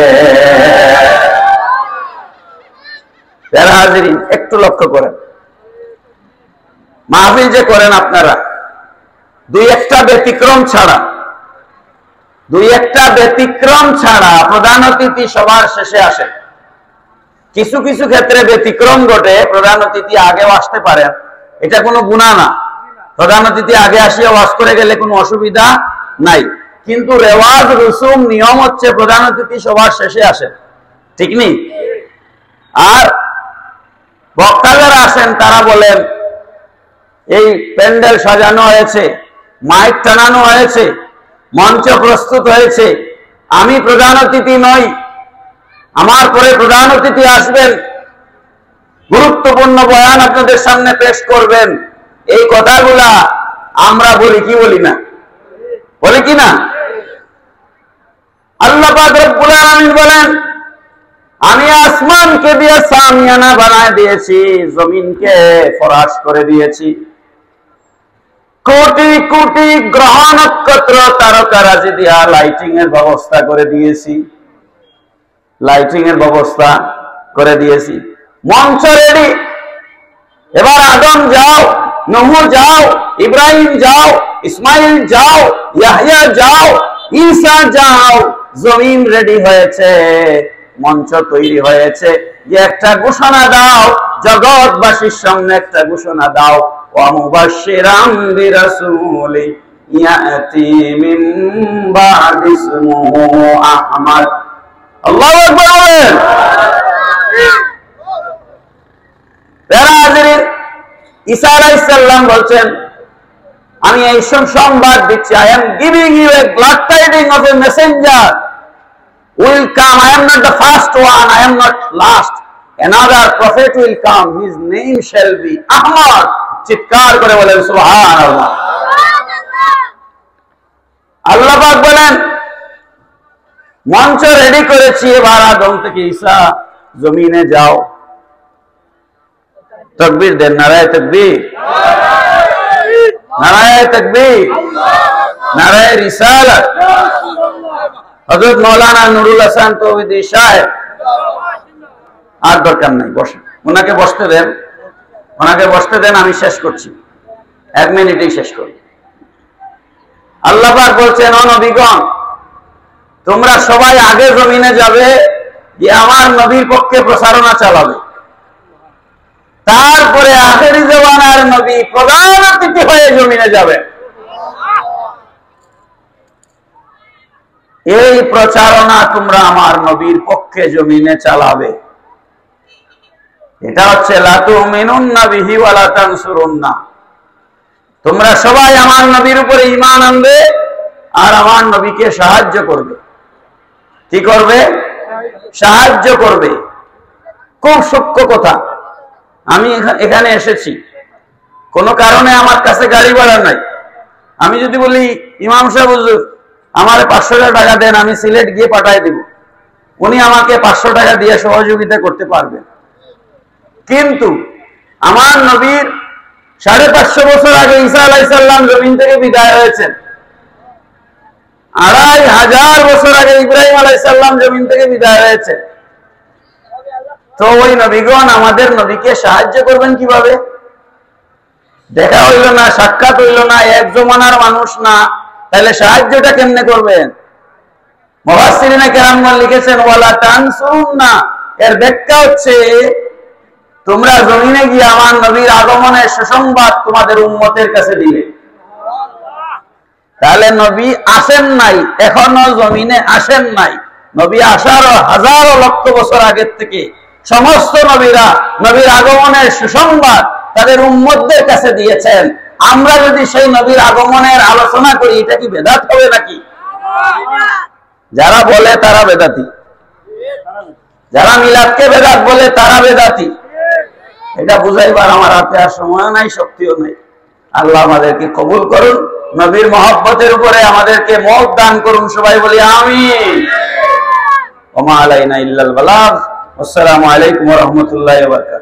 যারা হাজিরিন, একটু লক্ষ্য করেন, মাহফিল যে করেন আপনারা, দুই একটা ব্যতিক্রম ছাড়া প্রধান অতিথি সবার শেষে আসে। কিছু কিছু ক্ষেত্রে ব্যতিক্রম ঘটে, প্রধান অতিথি আগেও আসতে পারেন, এটা কোনো গুনাহ না। প্রধান অতিথি আগে আসিয়া ওয়াজ করে গেলে কোনো অসুবিধা নাই, কিন্তু রেওয়াজ রসুম নিয়ম হচ্ছে প্রধান অতিথি সবার শেষে আসে, ঠিক নেই? আর বক্তা যারা আসেন তারা বলেন, এই প্যান্ডেল সাজানো হয়েছে, মাইক টানানো হয়েছে, মঞ্চ প্রস্তুত হয়েছে, আমি প্রধান অতিথি নই, আমার পরে প্রধান অতিথি আসবেন, গুরুত্বপূর্ণ বয়ান আপনাদের সামনে পেশ করবেন। এই কথাগুলা আমরা বলি কি বলি না? বলি কি না? আল্লাহ পাক রব্বুল আলামিন বলেন, আমি আসমানকে দিয়ে সামিয়ানা বানায় দিয়েছি, জমিনকে ফরাশ করে দিয়েছি, কোটি কোটি গ্রহ নক্ষত্র তারকারাজি দিয়া লাইটিং এর ব্যবস্থা করে দিয়েছি, মঞ্চ রেডি। এবার আদম যাও, নূহ যাও, ইব্রাহিম যাও, ইসমাইল যাও, ইয়াহইয়া যাও, ঈসা যাও, জমিন রেডি হয়েছে, মঞ্চ তৈরি হয়েছে। যে একটা ঘোষণা দাও, জগৎবাসীর সামনে একটা ঘোষণা দাও, ওয়া মুবাশশিরাম বিরাসূলি ইয়াতি মিন বাদি ইসমুহু আহমদ। আল্লাহু আকবার বলেন। ঈসা আলাইহিস সালাম বলছেন, আমি এই সংবাদ দিচ্ছি, I am giving you a glad tidings of a messenger will come. I am not the first one, I am not last. Another prophet will come, his name shall be Ahmad. চিৎকার করে বলেন সুবহানাল্লাহ। আল্লাহ পাক বলেন, মঞ্চ ready করেছি, এবার আদম থেকে ঈসা জমিনে যাও। তাকবীর দেন, নারায়ে তাকবীর, নারায়ে তাকবীর, নারায়ে রিসালাত। হযরত মাওলানা নুরুল হাসান তৌহিদি সাহেব, আর দরকার নাই, বসেন, ওনাকে বসতে দেন, আমি শেষ করছি, 1 মিনিটেই শেষ করি। আল্লাহ পাক বলছেন, ও নবীগণ, তোমরা সবাই আগে জমিনে যাবে, যে আমার নবীর পক্ষে প্রচারণা চালাবে, তারপরে আখেরি জামানার নবী প্রধান অতিথি হয়ে জমিনে যাবে। এই প্রচারণা তোমরা আমার নবীর পক্ষে জমিনে চালাবে। এটা হচ্ছে লা তুমিনুন্না বিহি ওয়া লা তানসুরুন্না। তোমরা সবাই আমার নবীর উপরে ঈমান আনবে আর আমার নবীকে সাহায্য করবে। কি করবে? সাহায্য করবে। খুব সূক্ষ্ম কথা। আমি এখানে এসেছি, কোন কারণে আমার কাছে গাড়ি ভাড়া নাই। আমি যদি বলি, ইমাম সাহেব হুজুর আমার 500 টাকা দেন, আমি সিলেট গিয়ে পাঠায় দিব, উনি আমাকে 500 টাকা দিয়ে সহযোগিতা করতে পারবেন। কিন্তু আমার নবীর 550 বছর আগে ঈসা আলাইহিস সালাম জমিন থেকে বিদায় হয়েছেন, 2500 বছর আগে ইব্রাহিম আলাইহিস সালাম জমিন থেকে বিদায় হয়েছে। তো ওই নবীগণ আমাদের নবীকে সাহায্য করবেন কিভাবে? দেখা হইল না, সাক্ষাৎ হইল না, এক জমানার মানুষ না, তাহলে সাহায্যটা কেমনে করবেন? মুফাসসিরিনে কেরামগণ লিখেছেন ওয়ালা তানসুরুন্না, এর ব্যাখ্যা হচ্ছে তোমরা জমিনে গিয়ে আমার নবীর আগমনের সুসংবাদ তোমাদের উম্মতের কাছে দিলে। তাহলে নবী আসেন নাই, এখনো জমিনে আসেন নাই। নবী আসার হাজারো লক্ষ বছর আগের থেকে সমস্ত নবীরা নবীর আগমনের সুসংবাদ তাদের উম্মতদের কাছে দিয়েছেন। আমরা যদি সেই নবীর আগমনের আলোচনা করি, এটা কি বেদাত হবে নাকি? যারা বলে তারা বেদাতি, যারা মিলাদকে বেদাত বলে তারা বেদাতি। এটা বুঝাইবার আমার হাতে আর সময় নাই, শক্তিও নাই। আল্লাহ আমাদেরকে কবুল করুন, নবীর মহব্বতের উপরে আমাদেরকে মওত দান করুন। সবাই বলি আমিন। ওয়া মা আলাইনা ইল্লাল বালাগ। আসসালামু আলাইকুম ওয়া রাহমাতুল্লাহি ওয়া বারাকাতুহু।